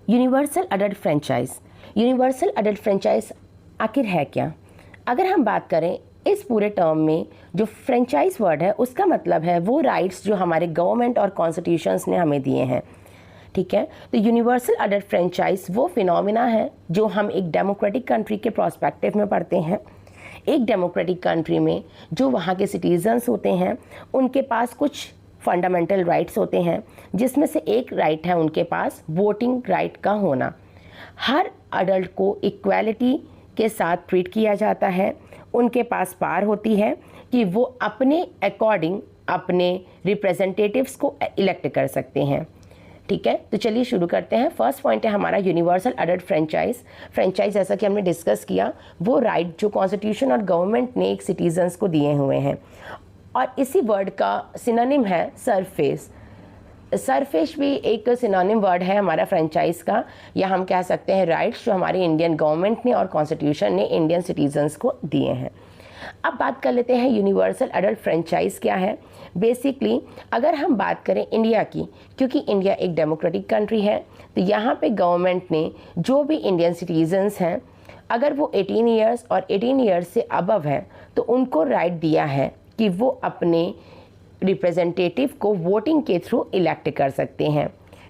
Universal adult franchise. Universal adult franchise आखिर है क्या? अगर हम बात करें इस पूरे टर्म में, जो फ्रेंचाइज वर्ड है उसका मतलब है वो राइट्स जो हमारे गवर्नमेंट और कॉन्स्टिट्यूशंस ने हमें दिए हैं। ठीक है, तो यूनिवर्सल अडल्ट फ्रेंचाइज वो फिनोमिना है जो हम एक डेमोक्रेटिक कंट्री के प्रोस्पेक्टिव में पढ़ते हैं। एक डेमोक्रेटिक कंट्री में जो वहाँ के सिटीजन्स होते हैं उनके पास कुछ फंडामेंटल राइट्स होते हैं, जिसमें से एक राइट है उनके पास वोटिंग राइट का होना। हर अडल्ट को इक्वालिटी के साथ ट्रीट किया जाता है। उनके पास पावर होती है कि वो अपने अकॉर्डिंग अपने रिप्रेजेंटेटिव्स को इलेक्ट कर सकते हैं। ठीक है, तो चलिए शुरू करते हैं। फर्स्ट पॉइंट है हमारा यूनिवर्सल अडल्ट फ्रेंचाइज। फ्रेंचाइज जैसा कि हमने डिस्कस किया, वो राइट जो कॉन्स्टिट्यूशन और गवर्नमेंट ने एक सिटीजन्स को दिए हुए हैं। और इसी वर्ड का सिनोनिम है सरफेस। सरफेस भी एक सिनोनिम वर्ड है हमारा फ्रेंचाइज का, या हम कह सकते हैं राइट्स जो हमारी इंडियन गवर्नमेंट ने और कॉन्स्टिट्यूशन ने इंडियन सिटीजन्स को दिए हैं। अब बात कर लेते हैं यूनिवर्सल अडल्ट फ्रेंचाइज क्या है। बेसिकली अगर हम बात करें इंडिया की, क्योंकि इंडिया एक डेमोक्रेटिक कंट्री है, तो यहाँ पे गवर्नमेंट ने जो भी इंडियन सिटीजन्स हैं, अगर वो 18 ईयर्स और 18 ईयर्स से अबव है, तो उनको राइट दिया है कि वो अपने रिप्रेजेंटेटिव को वोटिंग के थ्रू इलेक्ट कर सकते हैं।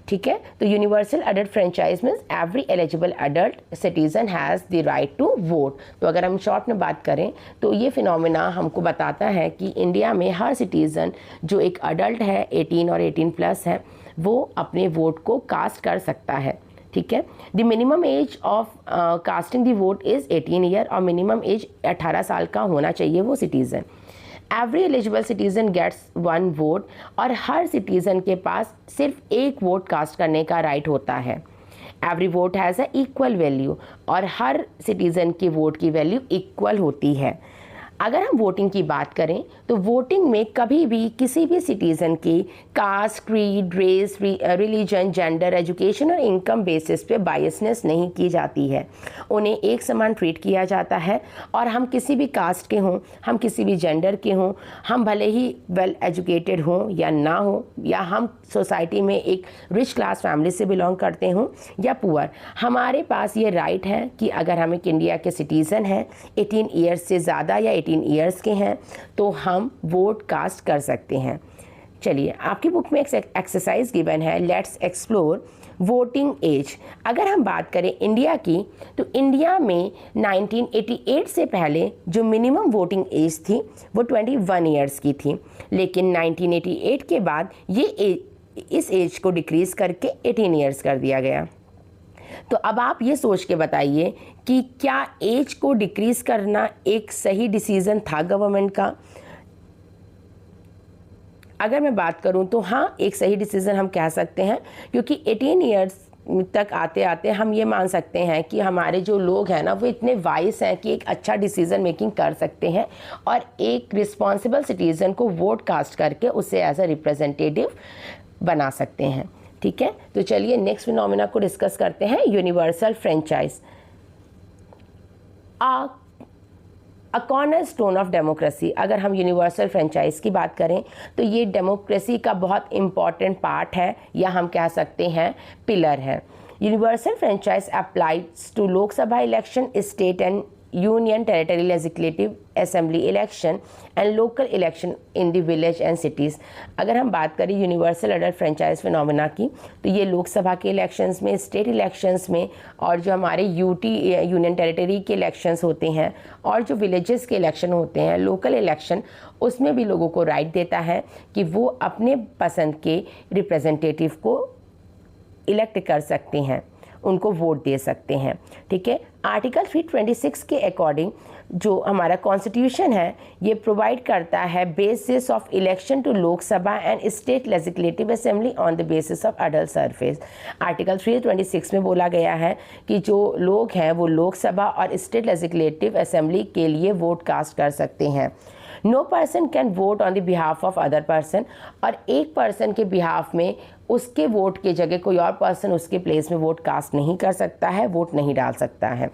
ठीक है, तो universal adult franchise means every eligible adult citizen has the right to vote. तो अगर हम शॉर्ट में बात करें तो ये फिनोमिना हमको बताता है कि इंडिया में हर सिटीज़न जो एक अडल्ट है, 18 और 18 प्लस है, वो अपने वोट को कास्ट कर सकता है। ठीक है, the minimum age of casting the vote is 18 year और मिनिमम एज 18 साल का होना चाहिए वो citizen. Every eligible citizen gets 1 vote और हर सिटीज़न के पास सिर्फ एक वोट कास्ट करने का राइट होता है। Every vote has a equal value और हर सिटीज़न की वोट की वैल्यू इक्वल होती है। अगर हम वोटिंग की बात करें तो वोटिंग में कभी भी किसी भी सिटीज़न की caste, creed, race, religion, gender, education और इनकम बेसिस पे बायसनेस नहीं की जाती है। उन्हें एक समान ट्रीट किया जाता है और हम किसी भी कास्ट के हों, हम किसी भी जेंडर के हों, हम भले ही वेल एजुकेटेड हों या ना हो, या हम सोसाइटी में एक रिच क्लास फैमिली से बिलोंग करते हों या पुअर, हमारे पास ये राइट है कि अगर हम एक इंडिया के सिटीज़न हैं, 18 ईयर्स से ज़्यादा या 18 ईयर्स के हैं, तो हम वोट कास्ट कर सकते हैं। चलिए, आपकी बुक में एक एक्सरसाइज गिवन है, लेट्स एक्सप्लोर वोटिंग एज। अगर हम बात करें इंडिया की, तो इंडिया में 1988 से पहले जो मिनिमम वोटिंग एज थी वो 21 ईयर्स की थी, लेकिन 1988 के बाद ये इस एज को डिक्रीज़ करके 18 ईयर्स कर दिया गया। तो अब आप ये सोच के बताइए कि क्या एज को डिक्रीज़ करना एक सही डिसीज़न था गवर्नमेंट का? अगर मैं बात करूं तो हाँ, एक सही डिसीज़न हम कह सकते हैं, क्योंकि 18 ईयर्स तक आते आते हम ये मान सकते हैं कि हमारे जो लोग हैं ना, वो इतने वाइस हैं कि एक अच्छा डिसीज़न मेकिंग कर सकते हैं और एक रिस्पॉन्सिबल सिटीज़न को वोट कास्ट करके उसे एज अ रिप्रेजेंटेटिव बना सकते हैं। ठीक है, तो चलिए नेक्स्ट फिनोमिना को डिस्कस करते हैं, universal franchise. A cornerstone of democracy. अगर हम यूनिवर्सल फ्रेंचाइज की बात करें तो ये डेमोक्रेसी का बहुत इंपॉर्टेंट पार्ट है, या हम कह सकते हैं पिलर है। Universal franchise applies to Lok Sabha election, state and union territory legislative assembly election and local election in the village and cities. अगर हम बात करें यूनिवर्सल अडल्ट फ्रेंचाइज फिनोमिना की, तो ये लोकसभा के इलेक्शंस में, स्टेट इलेक्शंस में, और जो हमारे यूनियन टेरिटरी के इलेक्शंस होते हैं, और जो विलेजेस के इलेक्शन होते हैं, लोकल इलेक्शन, उसमें भी लोगों को राइट देता है कि वो अपने पसंद के रिप्रेजेंटेटिव को इलेक्ट कर सकते हैं, उनको वोट दे सकते हैं। ठीक है, आर्टिकल 326 के अकॉर्डिंग जो हमारा कॉन्स्टिट्यूशन है, ये प्रोवाइड करता है basis of election to Lok Sabha and state legislative assembly on the basis of adult surface. Article 326 में बोला गया है कि जो लोग हैं वो लोकसभा और स्टेट लेजिस्लेटिव असेंबली के लिए वोट कास्ट कर सकते हैं। No person can vote on the behalf of other person, और एक पर्सन के बिहाफ में उसके वोट के जगह कोई और पर्सन उसके प्लेस में वोट कास्ट नहीं कर सकता है, वोट नहीं डाल सकता है।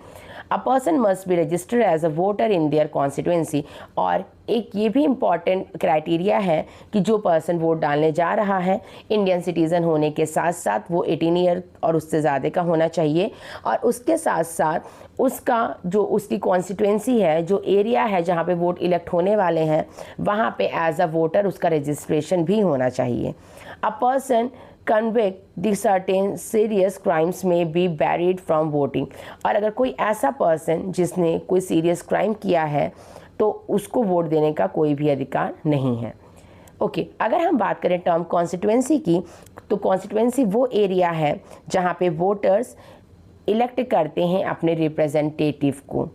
A person must be registered as a voter in their constituency. और एक ये भी इम्पॉर्टेंट क्राइटेरिया है कि जो पर्सन वोट डालने जा रहा है इंडियन सिटीज़न होने के साथ साथ वो 18 ईयर और उससे ज़्यादा का होना चाहिए, और उसके साथ साथ उसका जो उसकी कॉन्स्टिट्यूएंसी है, जो एरिया है जहाँ पे वोट इलेक्ट होने वाले हैं, वहाँ पे एज अ वोटर उसका रजिस्ट्रेशन भी होना चाहिए। A person convict the certain serious crimes may be barred from voting। और अगर कोई ऐसा पर्सन जिसने कोई सीरियस क्राइम किया है तो उसको वोट देने का कोई भी अधिकार नहीं है। ओके, अगर हम बात करें टर्म कॉन्स्टिट्यूएंसी की, तो कॉन्स्टिट्यूएंसी वो एरिया है जहाँ पे वोटर्स इलेक्ट करते हैं अपने रिप्रेजेंटेटिव को।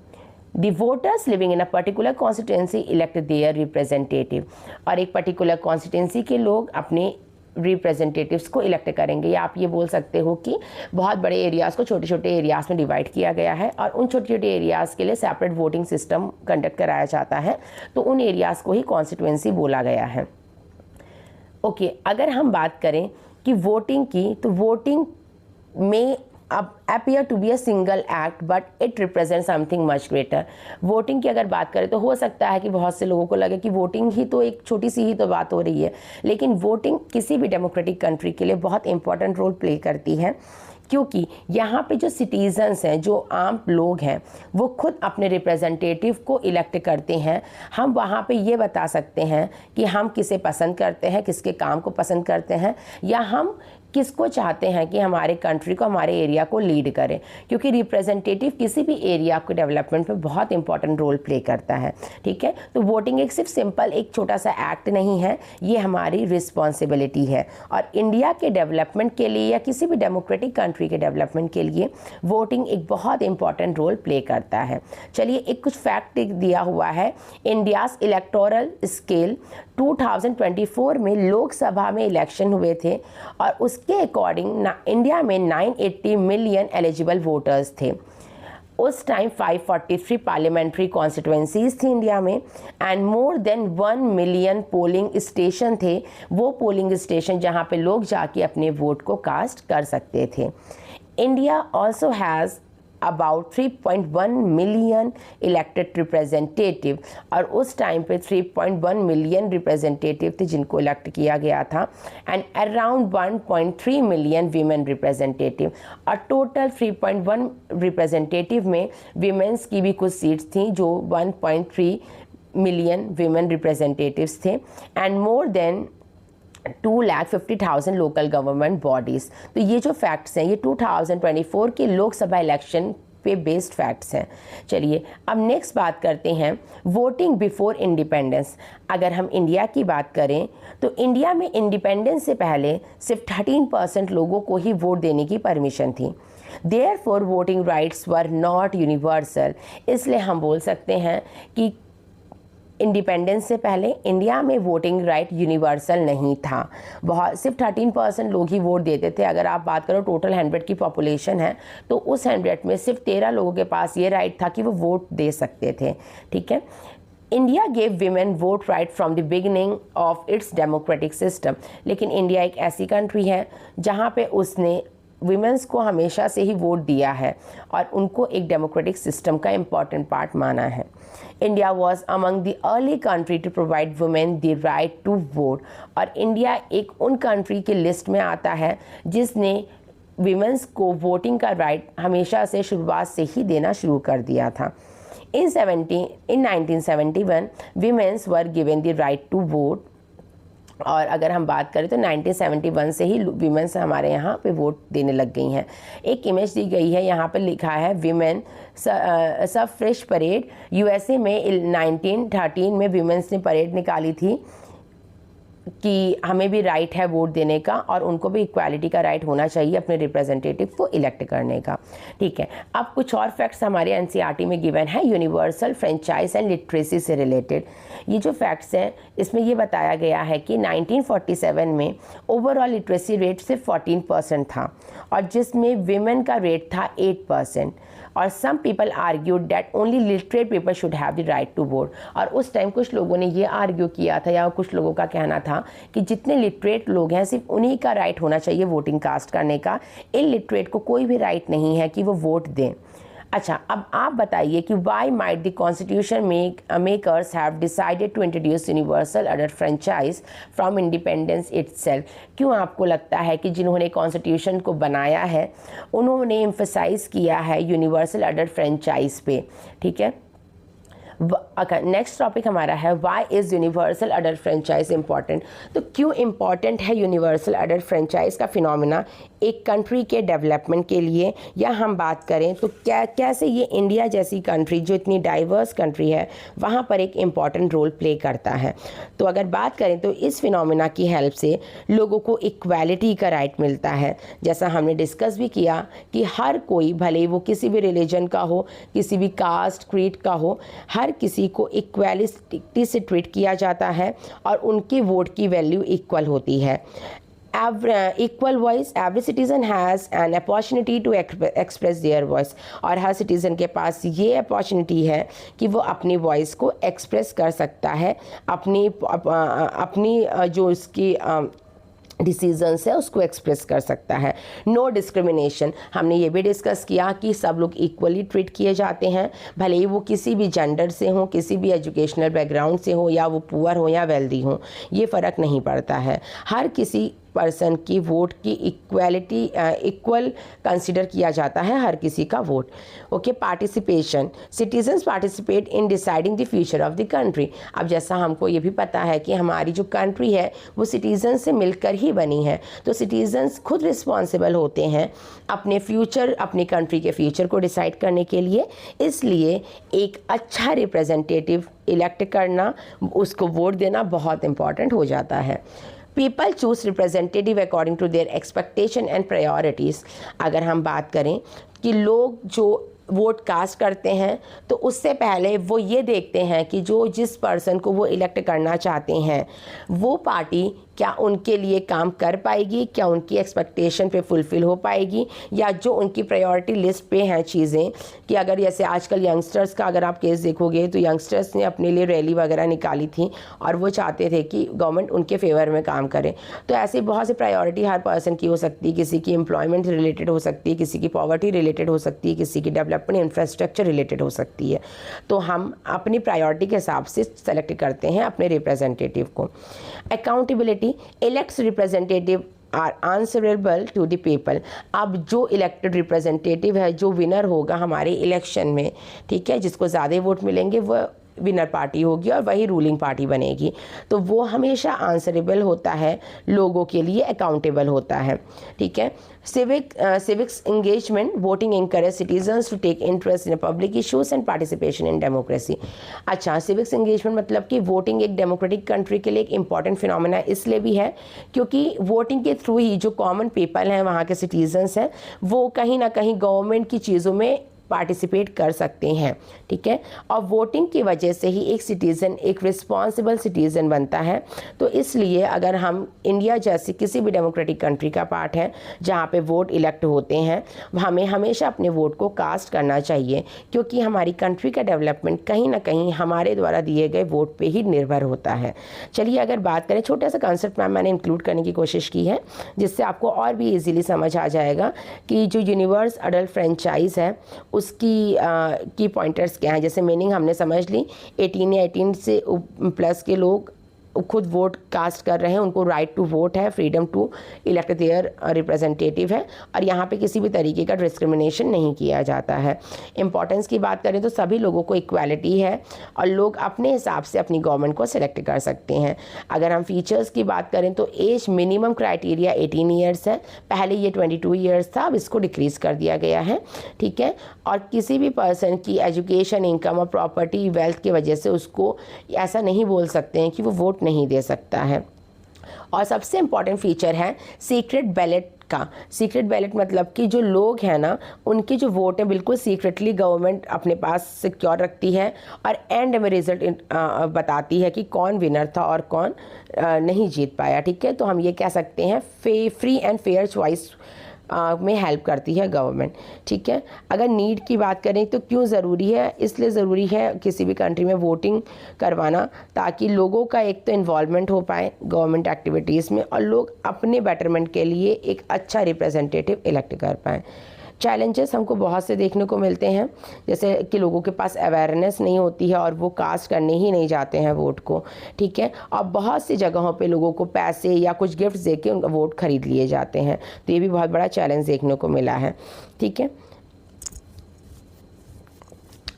The voters living in a particular constituency elect their representative। और एक पर्टिकुलर कॉन्स्टिट्यूंसी के लोग अपने रिप्रेजेंटेटिव्स को इलेक्ट करेंगे, या आप ये बोल सकते हो कि बहुत बड़े एरियाज़ को छोटे छोटे एरियाज़ में डिवाइड किया गया है और उन छोटे छोटे एरियाज़ के लिए सेपरेट वोटिंग सिस्टम कंडक्ट कराया जाता है, तो उन एरियाज़ को ही कॉन्स्टिट्यूएंसी बोला गया है। ओके, अगर हम बात करें कि वोटिंग की, तो वोटिंग में अब appear to be a single act but it represents something much greater। Voting की अगर बात करें तो हो सकता है कि बहुत से लोगों को लगे कि वोटिंग ही तो एक छोटी सी ही तो बात हो रही है, लेकिन वोटिंग किसी भी डेमोक्रेटिक कंट्री के लिए बहुत इंपॉर्टेंट रोल प्ले करती है, क्योंकि यहाँ पे जो सिटीजन्स हैं, जो आम लोग हैं, वो खुद अपने रिप्रेजेंटेटिव को इलेक्ट करते हैं। हम वहाँ पे ये बता सकते हैं कि हम किसे पसंद करते हैं, किसके काम को पसंद करते हैं, या हम किसको चाहते हैं कि हमारे कंट्री को, हमारे एरिया को लीड करें, क्योंकि रिप्रेजेंटेटिव किसी भी एरिया के डेवलपमेंट में बहुत इंपॉर्टेंट रोल प्ले करता है। ठीक है, तो वोटिंग एक सिर्फ सिंपल एक छोटा सा एक्ट नहीं है, ये हमारी रिस्पॉन्सिबिलिटी है, और इंडिया के डेवलपमेंट के लिए या किसी भी डेमोक्रेटिक कंट्री के डेवलपमेंट के लिए वोटिंग एक बहुत इंपॉर्टेंट रोल प्ले करता है। चलिए, एक कुछ फैक्ट दिया हुआ है। इंडियाज़ इलेक्टोरल स्केल 2024 में लोकसभा में इलेक्शन हुए थे, और उसके अकॉर्डिंग इंडिया में 980 मिलियन एलिजिबल वोटर्स थे। उस टाइम 543 पार्लियामेंट्री कॉन्स्टिट्यूएंसीज थी इंडिया में, and more than 1 million polling station थे, वो पोलिंग स्टेशन जहाँ पे लोग जाके अपने वोट को कास्ट कर सकते थे। India also has about 3.1 million elected representative, और उस टाइम पे 3.1 मिलियन रिप्रेजेंटेटिव थे जिनको इलेक्ट किया गया था, and around 1.3 million women representative, और टोटल 3.1 रिप्रेजेंटेटिव में वीमेंस की भी कुछ सीट्स थी, जो 1.3 मिलियन वीमेन रिप्रेजेंटेटिव्स थे, and more than 2,50,000 local government bodies. तो ये जो फैक्ट्स हैं, ये 2024 के लोकसभा इलेक्शन पे बेस्ड फैक्ट्स हैं। चलिए, अब नेक्स्ट बात करते हैं वोटिंग बिफोर इंडिपेंडेंस। अगर हम इंडिया की बात करें तो इंडिया में इंडिपेंडेंस से पहले सिर्फ 13% लोगों को ही वोट देने की परमिशन थी। Therefore voting rights were not universal. इसलिए हम बोल सकते हैं कि इंडिपेंडेंस से पहले इंडिया में वोटिंग राइट यूनिवर्सल नहीं था। बहुत सिर्फ 13% लोग ही वोट देते थे। अगर आप बात करो टोटल 100 की पॉपुलेशन है, तो उस 100 में सिर्फ 13 लोगों के पास ये राइट था कि वो वोट दे सकते थे। ठीक है, India gave women vote right from the beginning of its democratic system. लेकिन इंडिया एक ऐसी कंट्री है जहाँ पे उसने वीमेंस को हमेशा से ही वोट दिया है और उनको एक डेमोक्रेटिक सिस्टम का इम्पॉर्टेंट पार्ट माना है। India was among the early country to provide women the right to vote, और इंडिया एक उन कंट्री की लिस्ट में आता है जिसने वीमेंस को वोटिंग का राइट हमेशा से शुरुआत से ही देना शुरू कर दिया था। In 1971 women's were given the right to vote, और अगर हम बात करें तो 1971 से ही वीमेंस हमारे यहाँ पे वोट देने लग गई हैं। एक इमेज दी गई है, यहाँ पे लिखा है वीमेन सफरेज परेड। यूएसए में 1913 में वीमेंस ने परेड निकाली थी कि हमें भी राइट है वोट देने का और उनको भी इक्वालिटी का राइट होना चाहिए अपने रिप्रेजेंटेटिव को इलेक्ट करने का। ठीक है, अब कुछ और फैक्ट्स हमारे एनसीईआरटी में गिवन है यूनिवर्सल फ्रेंचाइज एंड लिटरेसी से रिलेटेड। ये जो फैक्ट्स हैं इसमें ये बताया गया है कि 1947 में ओवरऑल लिटरेसी रेट सिर्फ 14% था, और जिसमें विमेन का रेट था 8%, और some people argued that only literate people should have the right to vote. और उस टाइम कुछ लोगों ने ये आर्ग्यू किया था, या कुछ लोगों का कहना था कि जितने लिटरेट लोग हैं सिर्फ उन्हीं का राइट होना चाहिए वोटिंग कास्ट करने का, इलिटरेट को कोई भी राइट नहीं है कि वो वोट दें। अच्छा, अब आप बताइए कि why might the constitution makers have decided to introduce universal adult franchise from independence itself. क्यों आपको लगता है कि जिन्होंने कॉन्स्टिट्यूशन को बनाया है उन्होंने एम्फसाइज किया है यूनिवर्सल अडल्ट फ्रेंचाइज पे? ठीक है, नेक्स्ट टॉपिक हमारा है why is universal adult franchise important. तो क्यों इम्पॉर्टेंट है यूनिवर्सल अडल्ट फ्रेंचाइज का फिनोमिना एक कंट्री के डेवलपमेंट के लिए, या हम बात करें तो कैसे ये इंडिया जैसी कंट्री जो इतनी डाइवर्स कंट्री है वहाँ पर एक इम्पॉर्टेंट रोल प्ले करता है। तो अगर बात करें तो इस फिनोमिना की हेल्प से लोगों को इक्वालिटी का राइट मिलता है। जैसा हमने डिस्कस भी किया कि हर कोई, भले वो किसी भी रिलीजन का हो, किसी भी कास्ट क्रीड का हो, हर किसी को इक्वालिटी से ट्रीट किया जाता है और उनके वोट की वैल्यू इक्वल होती है। Equal voice, every citizen has an opportunity to express their voice. और हर सिटीज़न के पास ये अपॉर्चुनिटी है कि वो अपनी वॉइस को एक्सप्रेस कर सकता है, अपनी जो उसकी डिसीजंस है उसको एक्सप्रेस कर सकता है। नो डिस्क्रिमिनेशन, हमने ये भी डिस्कस किया कि सब लोग इक्वली ट्रीट किए जाते हैं, भले ही वो किसी भी जेंडर से हो, किसी भी एजुकेशनल बैकग्राउंड से हो, या वो पुअर हो या वेल्दी हो, ये फ़र्क नहीं पड़ता है। हर किसी पर्सन की वोट की इक्वल कंसिडर किया जाता है, हर किसी का vote. Okay, participation, citizens participate in deciding the future of the country. अब जैसा हमको ये भी पता है कि हमारी जो कंट्री है वो सिटीजन से मिलकर ही बनी है, तो सिटीजन्स खुद रिस्पॉन्सिबल होते हैं अपने फ्यूचर, अपनी कंट्री के फ्यूचर को डिसाइड करने के लिए। इसलिए एक अच्छा रिप्रेजेंटेटिव इलेक्ट करना, उसको वोट देना बहुत इंपॉर्टेंट हो जाता है। People choose representative according to their expectation and priorities. अगर हम बात करें कि लोग जो वोट कास्ट करते हैं तो उससे पहले वो ये देखते हैं कि जो जिस पर्सन को वो इलेक्ट करना चाहते हैं वो पार्टी क्या उनके लिए काम कर पाएगी, क्या उनकी एक्सपेक्टेशन पे फुलफ़िल हो पाएगी, या जो उनकी प्रायोरिटी लिस्ट पे हैं चीज़ें। कि अगर जैसे आजकल यंगस्टर्स का अगर आप केस देखोगे तो यंगस्टर्स ने अपने लिए रैली वगैरह निकाली थी और वो चाहते थे कि गवर्नमेंट उनके फेवर में काम करे। तो ऐसी बहुत सी प्रायोरिटी हर पर्सन की हो सकती है, किसी की एम्प्लॉयमेंट रिलेटेड हो सकती है, किसी की पॉवर्टी रिलेटेड हो सकती है, किसी की डेवलपमेंट इंफ्रास्ट्रक्चर रिलेटेड हो सकती है। तो हम अपनी प्रायोरिटी के हिसाब से सेलेक्ट करते हैं अपने रिप्रेजेंटेटिव को। Accountability, elects representative are answerable to the people. अब जो इलेक्टेड रिप्रेजेंटेटिव है, जो विनर होगा हमारे इलेक्शन में, ठीक है, जिसको ज़्यादा वोट मिलेंगे वो विनर पार्टी होगी और वही रूलिंग पार्टी बनेगी। तो वो हमेशा आंसरेबल होता है, लोगों के लिए अकाउंटेबल होता है। ठीक है, civics engagement, voting encourage citizens to take interest in public issues and participation in democracy। अच्छा, civics engagement मतलब कि वोटिंग एक डेमोक्रेटिक कंट्री के लिए एक इम्पॉर्टेंट फिनोमेना इसलिए भी है क्योंकि वोटिंग के थ्रू ही जो कॉमन पीपल हैं, वहाँ के सिटीजन्स हैं, वो कहीं ना कहीं गवर्नमेंट की चीज़ों में पार्टिसिपेट कर सकते हैं। ठीक है, और वोटिंग की वजह से ही एक सिटीज़न एक रिस्पॉन्सिबल सिटीज़न बनता है। तो इसलिए अगर हम इंडिया जैसी किसी भी डेमोक्रेटिक कंट्री का पार्ट है जहाँ पे वोट इलेक्ट होते हैं, हमें हमेशा अपने वोट को कास्ट करना चाहिए क्योंकि हमारी कंट्री का डेवलपमेंट कहीं ना कहीं हमारे द्वारा दिए गए वोट पे ही निर्भर होता है। चलिए अगर बात करें, छोटा सा कॉन्सेप्ट मैंने इंक्लूड करने की कोशिश की है जिससे आपको और भी ईजीली समझ आ जाएगा कि जो यूनिवर्स अडल्ट फ्रेंचाइज है उसकी की पॉइंटर्स क्या हैं। जैसे मीनिंग हमने समझ ली, 18 या 18 से प्लस के लोग खुद वोट कास्ट कर रहे हैं, उनको राइट टू वोट है, freedom to elect their representative है, और यहाँ पे किसी भी तरीके का डिस्क्रिमिनेशन नहीं किया जाता है। इंपॉर्टेंस की बात करें तो सभी लोगों को इक्वालिटी है और लोग अपने हिसाब से अपनी गवर्नमेंट को सिलेक्ट कर सकते हैं। अगर हम फीचर्स की बात करें तो एज मिनिमम क्राइटेरिया 18 ईयर्स है, पहले ये 22 ईयर्स था, अब इसको डिक्रीज़ कर दिया गया है। ठीक है, और किसी भी पर्सन की एजुकेशन, इनकम और प्रॉपर्टी, वेल्थ की वजह से उसको ऐसा नहीं बोल सकते हैं कि वो वोट नहीं दे सकता है। और सबसे इम्पॉर्टेंट फीचर है सीक्रेट बैलेट का। सीक्रेट बैलेट मतलब कि जो लोग हैं ना, उनके जो वोट है बिल्कुल सीक्रेटली गवर्नमेंट अपने पास सिक्योर रखती है और एंड में रिजल्ट बताती है कि कौन विनर था और कौन नहीं जीत पाया। ठीक है, तो हम ये कह सकते हैं फ्री एंड फेयर चॉइस में हेल्प करती है गवर्नमेंट। ठीक है, अगर नीड की बात करें तो क्यों ज़रूरी है, इसलिए ज़रूरी है किसी भी कंट्री में वोटिंग करवाना ताकि लोगों का एक तो इन्वॉल्वमेंट हो पाए गवर्नमेंट एक्टिविटीज़ में और लोग अपने बेटरमेंट के लिए एक अच्छा रिप्रेजेंटेटिव इलेक्ट कर पाएँ। चैलेंजेस हमको बहुत से देखने को मिलते हैं, जैसे कि लोगों के पास अवेयरनेस नहीं होती है और वो कास्ट करने ही नहीं जाते हैं वोट को, ठीक है। और बहुत सी जगहों पे लोगों को पैसे या कुछ गिफ्ट दे के उनका वोट खरीद लिए जाते हैं, तो ये भी बहुत बड़ा चैलेंज देखने को मिला है, ठीक है।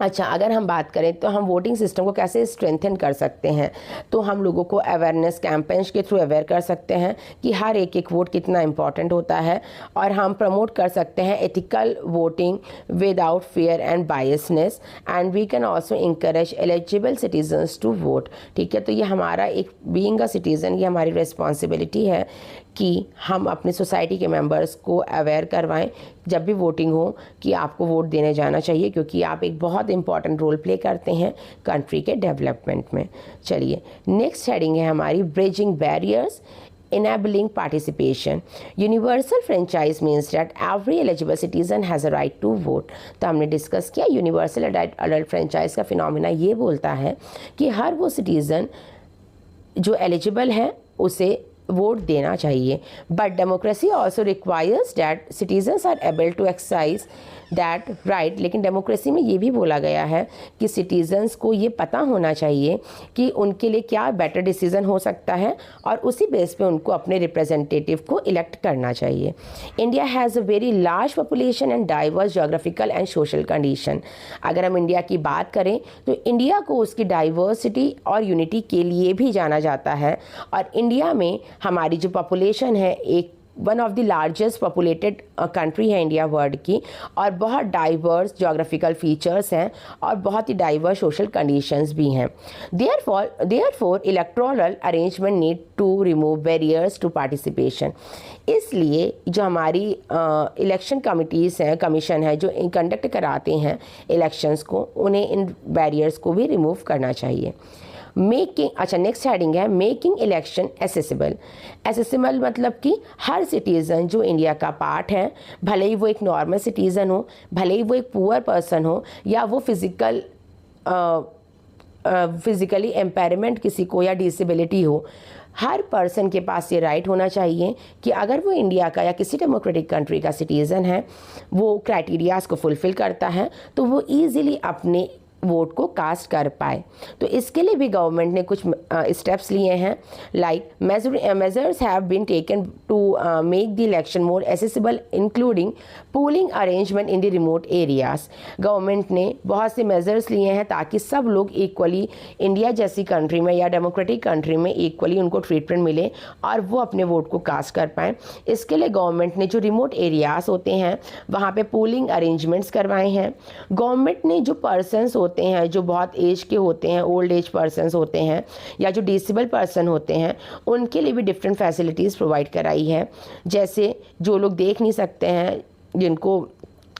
अच्छा, अगर हम बात करें तो हम वोटिंग सिस्टम को कैसे स्ट्रेंथन कर सकते हैं, तो हम लोगों को अवेयरनेस कैंपेन्स के थ्रू अवेयर कर सकते हैं कि हर एक वोट कितना इम्पॉर्टेंट होता है, और हम प्रमोट कर सकते हैं ethical voting without fear and biasness, and we can also encourage eligible citizens to vote, ठीक है। तो ये हमारा एक बीइंग अ सिटीज़न, ये हमारी रिस्पॉन्सिबिलिटी है कि हम अपनी सोसाइटी के मेंबर्स को अवेयर करवाएं जब भी वोटिंग हो कि आपको वोट देने जाना चाहिए, क्योंकि आप एक बहुत इंपॉर्टेंट रोल प्ले करते हैं कंट्री के डेवलपमेंट में। चलिए, नेक्स्ट हेडिंग है हमारी bridging barriers enabling participation. Universal franchise means that every eligible citizen has a right to vote. तो हमने डिस्कस किया यूनिवर्सल अडल्ट फ्रेंचाइज का फिनोमिना ये बोलता है कि हर वो सिटीज़न जो एलिजिबल है उसे वोट देना चाहिए, but democracy also requires that citizens are able to exercise that right. लेकिन डेमोक्रेसी में ये भी बोला गया है कि सिटीजन्स को ये पता होना चाहिए कि उनके लिए क्या बेटर डिसीजन हो सकता है, और उसी बेस पे उनको अपने रिप्रेजेंटेटिव को इलेक्ट करना चाहिए। India has a very large population and diverse geographical and social condition. अगर हम इंडिया की बात करें तो इंडिया को उसकी डाइवर्सिटी और यूनिटी के लिए भी जाना जाता है, और इंडिया में हमारी जो पॉपुलेशन है एक one of the largest populated country है इंडिया वर्ल्ड की, और बहुत डाइवर्स जोग्राफिकल फीचर्स हैं और बहुत ही डाइवर्स सोशल कंडीशंस भी हैं। Therefore electoral arrangement need to remove barriers to participation. इसलिए जो हमारी इलेक्शन कमिटीज़ हैं, कमीशन है जो कंडक्ट कराते हैं इलेक्शंस को, उन्हें इन बैरियर्स को भी रिमूव करना चाहिए। मेकिंग, अच्छा नेक्स्ट हेडिंग है मेकिंग इलेक्शन एसेसिबल। एसेसिबल मतलब कि हर सिटीज़न जो इंडिया का पार्ट है, भले ही वो एक नॉर्मल सिटीज़न हो, भले ही वो एक पुअर पर्सन हो, या वो फिज़िकली एम्पायरमेंट किसी को या डिसेबिलिटी हो, हर पर्सन के पास ये राइट होना चाहिए कि अगर वो इंडिया का या किसी डेमोक्रेटिक कंट्री का सिटीज़न है, वो क्राइटेरियाज़ को फुलफ़िल करता है, तो वो ईज़िली अपने वोट को कास्ट कर पाए। तो इसके लिए भी गवर्नमेंट ने कुछ स्टेप्स लिए हैं, like measures have been taken to make the election more accessible including polling arrangement in the remote areas. Government ने बहुत से मेजर्स लिए हैं ताकि सब लोग इक्वली इंडिया जैसी कंट्री में या डेमोक्रेटिक कंट्री में इक्वली उनको ट्रीटमेंट मिले और वो अपने वोट को कास्ट कर पाएँ। इसके लिए गवर्नमेंट ने जो रिमोट एरियाज होते हैं वहाँ पे पूलिंग अरेंजमेंट्स करवाए हैं। गवर्नमेंट ने जो पर्सनस होते हैं, जो बहुत एज के होते हैं, ओल्ड एज पर्सनस होते हैं, या जो डिसेबल पर्सन होते हैं, उनके लिए भी डिफरेंट फैसिलिटीज़ प्रोवाइड कराई है। जैसे जो लोग देख नहीं सकते हैं, जिनको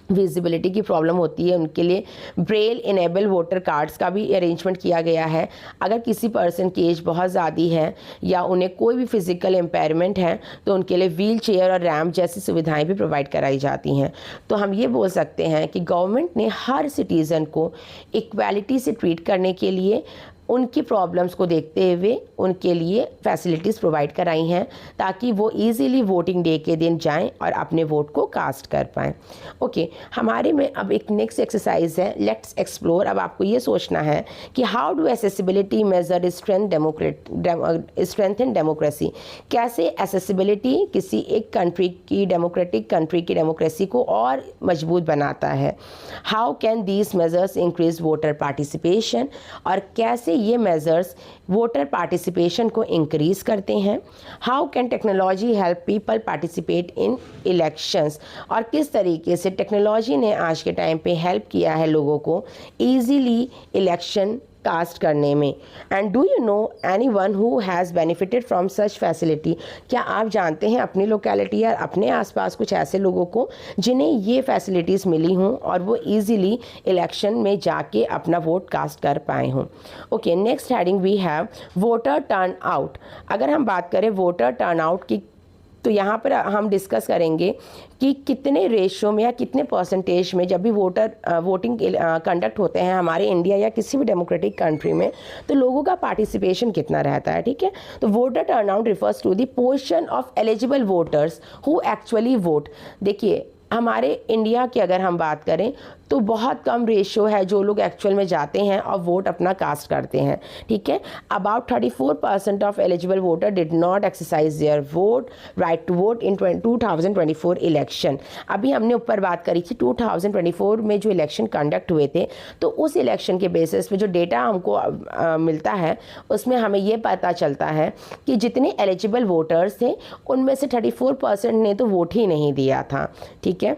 विजिबिलिटी की प्रॉब्लम होती है, उनके लिए ब्रेल इनेबल वोटर कार्ड्स का भी अरेंजमेंट किया गया है। अगर किसी पर्सन की एज बहुत ज़्यादा है या उन्हें कोई भी फिज़िकल एम्पायरमेंट है तो उनके लिए व्हील चेयर और रैम्प जैसी सुविधाएं भी प्रोवाइड कराई जाती हैं। तो हम ये बोल सकते हैं कि गवर्नमेंट ने हर सिटीज़न को इक्वालिटी से ट्रीट करने के लिए उनकी प्रॉब्लम्स को देखते हुए उनके लिए फैसिलिटीज़ प्रोवाइड कराई हैं ताकि वो इजीली वोटिंग डे के दिन जाएं और अपने वोट को कास्ट कर पाएँ। ओके, हमारे में अब एक नेक्स्ट एक्सरसाइज है, लेट्स एक्सप्लोर। अब आपको ये सोचना है कि how do accessibility measure strength in democracy. कैसे एसेसिबिलिटी किसी एक कंट्री की, डेमोक्रेटिक कंट्री की डेमोक्रेसी को और मजबूत बनाता है। How can these measures increase voter participation, और कैसे ये मेजर्स वोटर पार्टिसिपेशन को इंक्रीज करते हैं। How can technology help people participate in elections, और किस तरीके से टेक्नोलॉजी ने आज के टाइम पे हेल्प किया है लोगों को इजीली इलेक्शन कास्ट करने में। And do you know any one who has benefited from such facility. क्या आप जानते हैं अपनी लोकेलिटी या अपने आसपास कुछ ऐसे लोगों को जिन्हें ये फैसिलिटीज़ मिली हों और वो इजीली इलेक्शन में जाके अपना वोट कास्ट कर पाए हों। Okay, next heading we have voter turn out. अगर हम बात करें वोटर टर्न आउट की, तो यहाँ पर हम डिस्कस करेंगे कि कितने रेशो में या कितने परसेंटेज में जब भी वोटिंग कंडक्ट होते हैं हमारे इंडिया या किसी भी डेमोक्रेटिक कंट्री में, तो लोगों का पार्टिसिपेशन कितना रहता है। ठीक है, तो voter turnout refers to the portion of eligible voters who actually vote. देखिए, हमारे इंडिया की अगर हम बात करें तो बहुत कम रेशियो है जो लोग एक्चुअल में जाते हैं और वोट अपना कास्ट करते हैं, ठीक है। About 34% of eligible voter did not exercise their vote right to vote in 2024 election. अभी हमने ऊपर बात करी थी 2024 में जो इलेक्शन कंडक्ट हुए थे, तो उस इलेक्शन के बेसिस पे जो डेटा हमको मिलता है उसमें हमें ये पता चलता है कि जितने एलिजिबल वोटर्स थे उनमें से 34% ने तो वोट ही नहीं दिया था, ठीक है।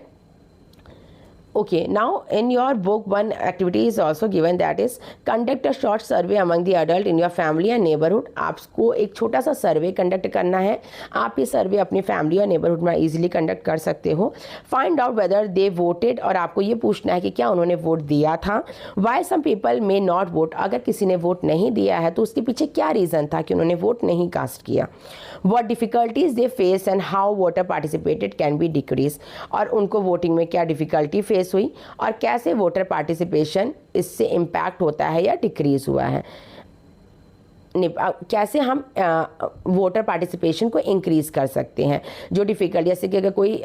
Okay, now in your book one activity is also given, that is conduct a short survey among the adult in your family and neighborhood। आपको एक छोटा सा सर्वे कंडक्ट करना है। आप ये सर्वे अपनी फैमिली और नेबरहुड में इजीली कंडक्ट कर सकते हो। Find out whether they voted, और आपको ये पूछना है कि क्या उन्होंने वोट दिया था। Why some people may not vote, अगर किसी ने वोट नहीं दिया है तो उसके पीछे क्या रीज़न था कि उन्होंने वोट नहीं कास्ट किया। What difficulties they face and how voter participated can be decrease, और उनको वोटिंग में क्या डिफ़िकल्टी फेस हुई और कैसे वोटर पार्टिसिपेशन इससे इम्पैक्ट होता है या डिक्रीज हुआ है। कैसे हम वोटर पार्टिसिपेशन को इंक्रीज़ कर सकते हैं। जो डिफ़िकल्ट, जैसे कि अगर कोई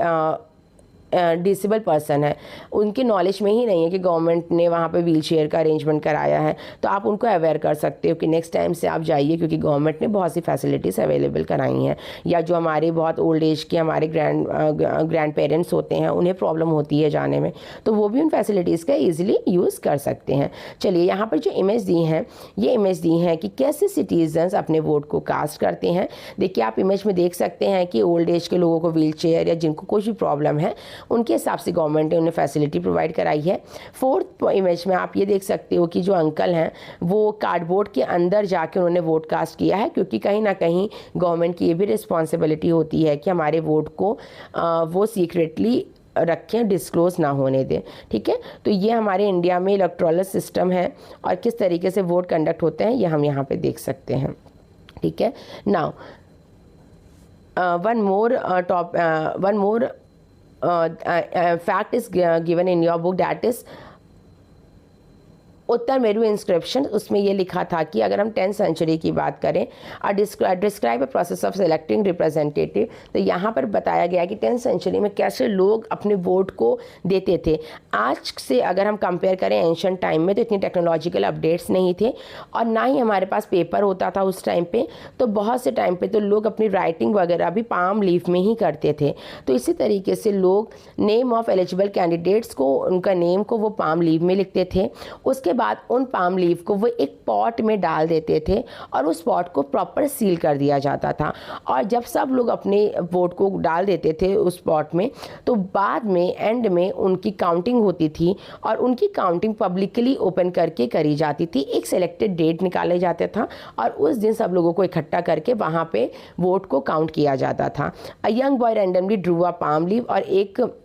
डिसेबल पर्सन है, उनकी नॉलेज में ही नहीं है कि गवर्नमेंट ने वहाँ पे व्हील चेयर का अरेंजमेंट कराया है, तो आप उनको अवेयर कर सकते हो कि नेक्स्ट टाइम से आप जाइए, क्योंकि गवर्नमेंट ने बहुत सी फैसिलिटीज़ अवेलेबल कराई हैं। या जो हमारे बहुत ओल्ड एज के हमारे ग्रैंड पेरेंट्स होते हैं, उन्हें प्रॉब्लम होती है जाने में, तो वो भी उन फैसिलिटीज़ का ईजिली यूज़ कर सकते हैं। चलिए, यहाँ पर जो इमेज दी हैं, ये इमेज दी हैं कि कैसे सिटीजन्स अपने वोट को कास्ट करते हैं। देखिए, आप इमेज में देख सकते हैं कि ओल्ड एज के लोगों को व्हील चेयर या जिनको कोई भी प्रॉब्लम है, उनके हिसाब से गवर्नमेंट ने उन्हें फैसिलिटी प्रोवाइड कराई है। फोर्थ इमेज में आप ये देख सकते हो कि जो अंकल हैं वो कार्डबोर्ड के अंदर जाके उन्होंने वोट कास्ट किया है, क्योंकि कहीं ना कहीं गवर्नमेंट की ये भी रिस्पॉन्सिबिलिटी होती है कि हमारे वोट को वो सीक्रेटली रखें, डिस्क्लोज ना होने दें, ठीक है। तो ये हमारे इंडिया में इलेक्टोरल सिस्टम है और किस तरीके से वोट कंडक्ट होते हैं ये हम यहाँ पे देख सकते हैं, ठीक है। Now one more fact is given in your book, that is Uttar Meru inscription. उसमें ये लिखा था कि अगर हम 10th सेंचुरी की बात करें और describe a process of selecting representative, तो यहाँ पर बताया गया कि 10th सेंचुरी में कैसे लोग अपने वोट को देते थे। आज से अगर हम कंपेयर करें एंशिएंट टाइम में, तो इतनी टेक्नोलॉजिकल अपडेट्स नहीं थे और ना ही हमारे पास पेपर होता था उस टाइम पे। तो बहुत से टाइम पे तो लोग अपनी राइटिंग वगैरह भी पाम लीफ में ही करते थे। तो इसी तरीके से लोग नेम ऑफ एलिजिबल कैंडिडेट्स को, उनका नेम को वो पाम लीफ में लिखते थे। उसके बाद उन पाम लीफ को वो एक पॉट में डाल देते थे और उस पॉट को प्रॉपर सील कर दिया जाता था। और जब सब लोग अपने वोट को डाल देते थे उस पॉट में, तो बाद में एंड में उनकी काउंटिंग होती थी और उनकी काउंटिंग पब्लिकली ओपन करके करी जाती थी। एक सिलेक्टेड डेट निकाला जाता था और उस दिन सब लोगों को इकट्ठा करके वहाँ पे वोट को काउंट किया जाता था। A young boy randomly drew a palm leaf, और एक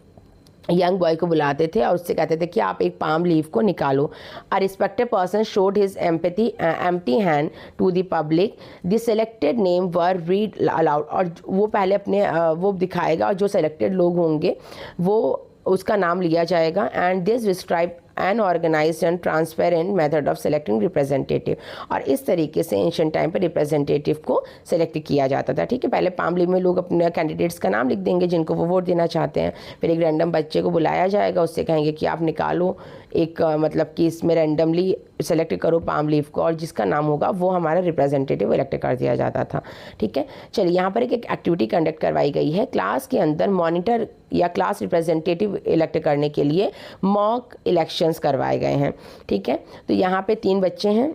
यंग बॉय को बुलाते थे और उससे कहते थे कि आप एक पाम लीफ को निकालो। A respected person showed his empty hand to the public, the selected name were read aloud, और वो पहले अपने वो दिखाएगा और जो सिलेक्टेड लोग होंगे वो उसका नाम लिया जाएगा। And this describe an organised and transparent method of selecting representative, और इस तरीके से एंशिएंट टाइम पर रिप्रेजेंटेटिव को सेलेक्ट किया जाता था, ठीक है। पहले पाम लीफ में लोग अपने कैंडिडेट्स का नाम लिख देंगे जिनको वो वोट देना चाहते हैं, फिर एक रैंडम बच्चे को बुलाया जाएगा, उससे कहेंगे कि आप निकालो एक मतलब कि इसमें रैंडमली सेलेक्ट करो पाम लीफ को, और जिसका नाम होगा वो हमारा रिप्रेजेंटेटिव इलेक्ट कर दिया जाता था, ठीक है। चलिए, यहाँ पर एक एक्टिविटी कंडक्ट करवाई गई है। क्लास के अंदर मॉनिटर या क्लास रिप्रेजेंटेटिव इलेक्ट करने के लिए मॉक इलेक्शंस करवाए गए हैं, ठीक है। तो यहाँ पे 3 बच्चे हैं,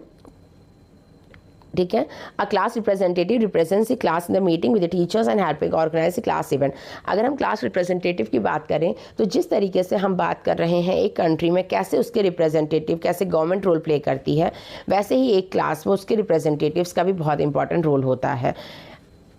ठीक है। A class representative represents the class in the meeting with the teachers and helping organise the class event. अगर हम क्लास रिप्रेजेंटेटिव की बात करें तो जिस तरीके से हम बात कर रहे हैं एक कंट्री में कैसे उसके रिप्रेजेंटेटिव, कैसे गवर्नमेंट रोल प्ले करती है, वैसे ही एक क्लास में उसके रिप्रेजेंटेटिव्स का भी बहुत इंपॉर्टेंट रोल होता है।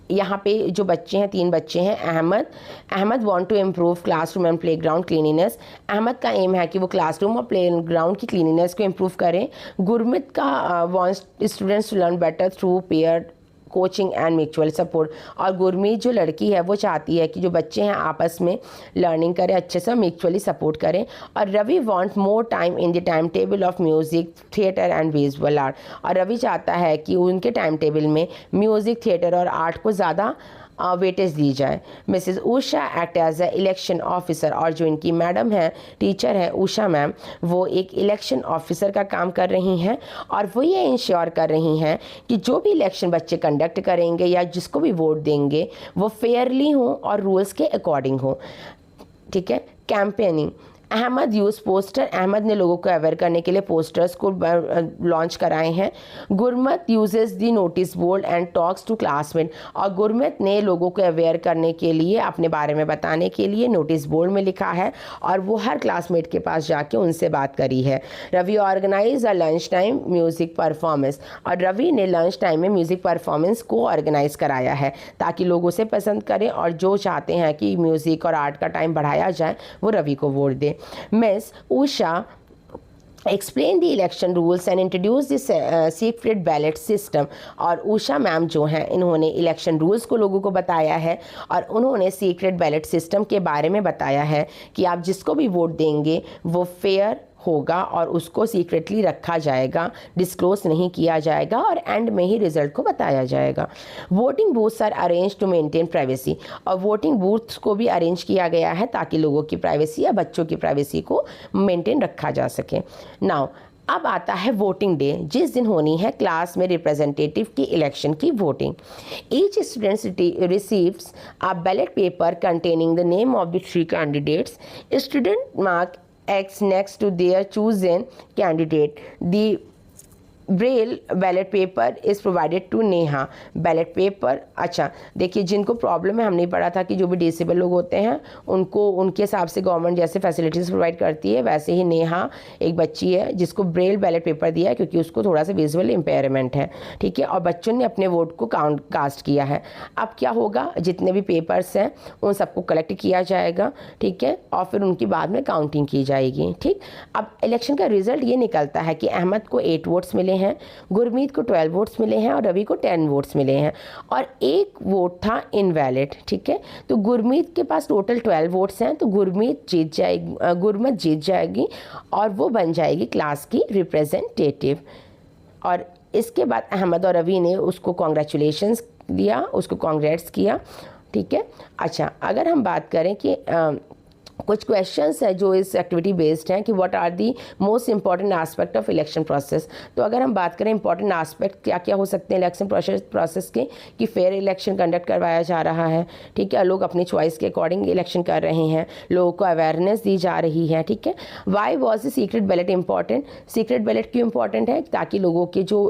यहाँ पे जो बच्चे हैं, 3 बच्चे हैं। Ahmad want to improve classroom and playground cleanliness. Ahmad का एम है कि वो क्लासरूम और प्लेग्राउंड की क्लीनिनेस को इम्प्रूव करें। गुरमीत का wants students to learn better through pair coaching and mutual support, और गुरमीत जो लड़की है वो चाहती है कि जो बच्चे हैं आपस में लर्निंग करें, अच्छे से म्यूचुअली सपोर्ट करें। और Ravi want more time in the time table of music, theatre and visual art, और रवि चाहता है कि उनके टाइम टेबल में म्यूज़िक, थिएटर और आर्ट को ज़्यादा वेटेज दी जाए। Mrs Usha act as a election officer, और जो इनकी मैडम है, टीचर है उषा मैम, वो एक इलेक्शन ऑफिसर का काम कर रही हैं और वो ये इंश्योर कर रही हैं कि जो भी इलेक्शन बच्चे कंडक्ट करेंगे या जिसको भी वोट देंगे वो फेयरली हो और रूल्स के अकॉर्डिंग हो। ठीक है। Campaigning, Ahmad use poster, Ahmad ने लोगों को अवेयर करने के लिए पोस्टर्स को लॉन्च कराए हैं। Gurmat uses the notice board and talks to classmate, और गुरमत ने लोगों को अवेयर करने के लिए, अपने बारे में बताने के लिए नोटिस बोर्ड में लिखा है और वो हर क्लासमेट के पास जाके उनसे बात करी है। Ravi organise a lunch time music performance, और रवि ने लंच टाइम में म्यूज़िक परफॉर्मेंस को ऑर्गेनाइज कराया है ताकि लोग उसे पसंद करें और जो चाहते हैं कि म्यूज़िक और आर्ट का टाइम बढ़ाया जाए वो रवि को vote they. Miss Usha explain the election rules and introduce the secret ballot system, और उषा मैम जो हैं इन्होंने इलेक्शन रूल्स को लोगों को बताया है और उन्होंने सीक्रेट बैलेट सिस्टम के बारे में बताया है कि आप जिसको भी वोट देंगे वो फेयर होगा और उसको सीक्रेटली रखा जाएगा, डिस्क्लोज नहीं किया जाएगा और एंड में ही रिजल्ट को बताया जाएगा। Voting booths are arrange to maintain privacy, और वोटिंग बूथ्स को भी अरेंज किया गया है ताकि लोगों की प्राइवेसी या बच्चों की प्राइवेसी को मेंटेन रखा जा सके। नाउ अब आता है वोटिंग डे, जिस दिन होनी है क्लास में रिप्रेजेंटेटिव की इलेक्शन की voting. Each student receives a ballot paper containing the name of the 3 candidates. Student mark X next to their chosen candidate. The braille ballot paper is provided to Neha. Ballot paper, अच्छा देखिए, जिनको problem है, हम नहीं पढ़ा था कि जो भी डिसेबल लोग होते हैं उनको उनके हिसाब से गवर्नमेंट जैसे फैसिलिटीज़ प्रोवाइड करती है, वैसे ही नेहा एक बच्ची है जिसको ब्रेल बैलेट पेपर दिया है क्योंकि उसको थोड़ा सा विजुअल इम्पेयरमेंट है। ठीक है। और बच्चों ने अपने वोट को कास्ट किया है। अब क्या होगा, जितने भी पेपर्स हैं उन सबको कलेक्ट किया जाएगा। ठीक है। और फिर उनकी बाद में काउंटिंग की जाएगी। ठीक। अब इलेक्शन का रिजल्ट ये निकलता है कि अहमद को 8 वोट्स मिले हैं, गुरमीत को 12 वोट्स मिले हैं और रवि को 10 वोट्स मिले हैं और एक वोट था इनवैलिड। ठीक है। तो गुरमीत के पास टोटल 12 वोट्स हैं, तो गुरमत जीत जाएगी और वो बन जाएगी क्लास की रिप्रेजेंटेटिव। और इसके बाद अहमद और रवि ने उसको कॉन्ग्रेचुलेशंस दिया, उसको कॉन्ग्रेट्स किया। ठीक है। अच्छा, अगर हम बात करें कि कुछ क्वेश्चंस है जो इस एक्टिविटी बेस्ड हैं कि what are the most important aspect of election process. तो अगर हम बात करें इंपॉर्टेंट एस्पेक्ट क्या क्या हो सकते हैं इलेक्शन प्रोसेस के, कि फेयर इलेक्शन कंडक्ट करवाया जा रहा है। ठीक है। लोग अपनी चॉइस के अकॉर्डिंग इलेक्शन कर रहे हैं, लोगों को अवेयरनेस दी जा रही है। ठीक है। Why was the secret ballot important, secret ballot क्यों इंपॉर्टेंट है, ताकि लोगों की जो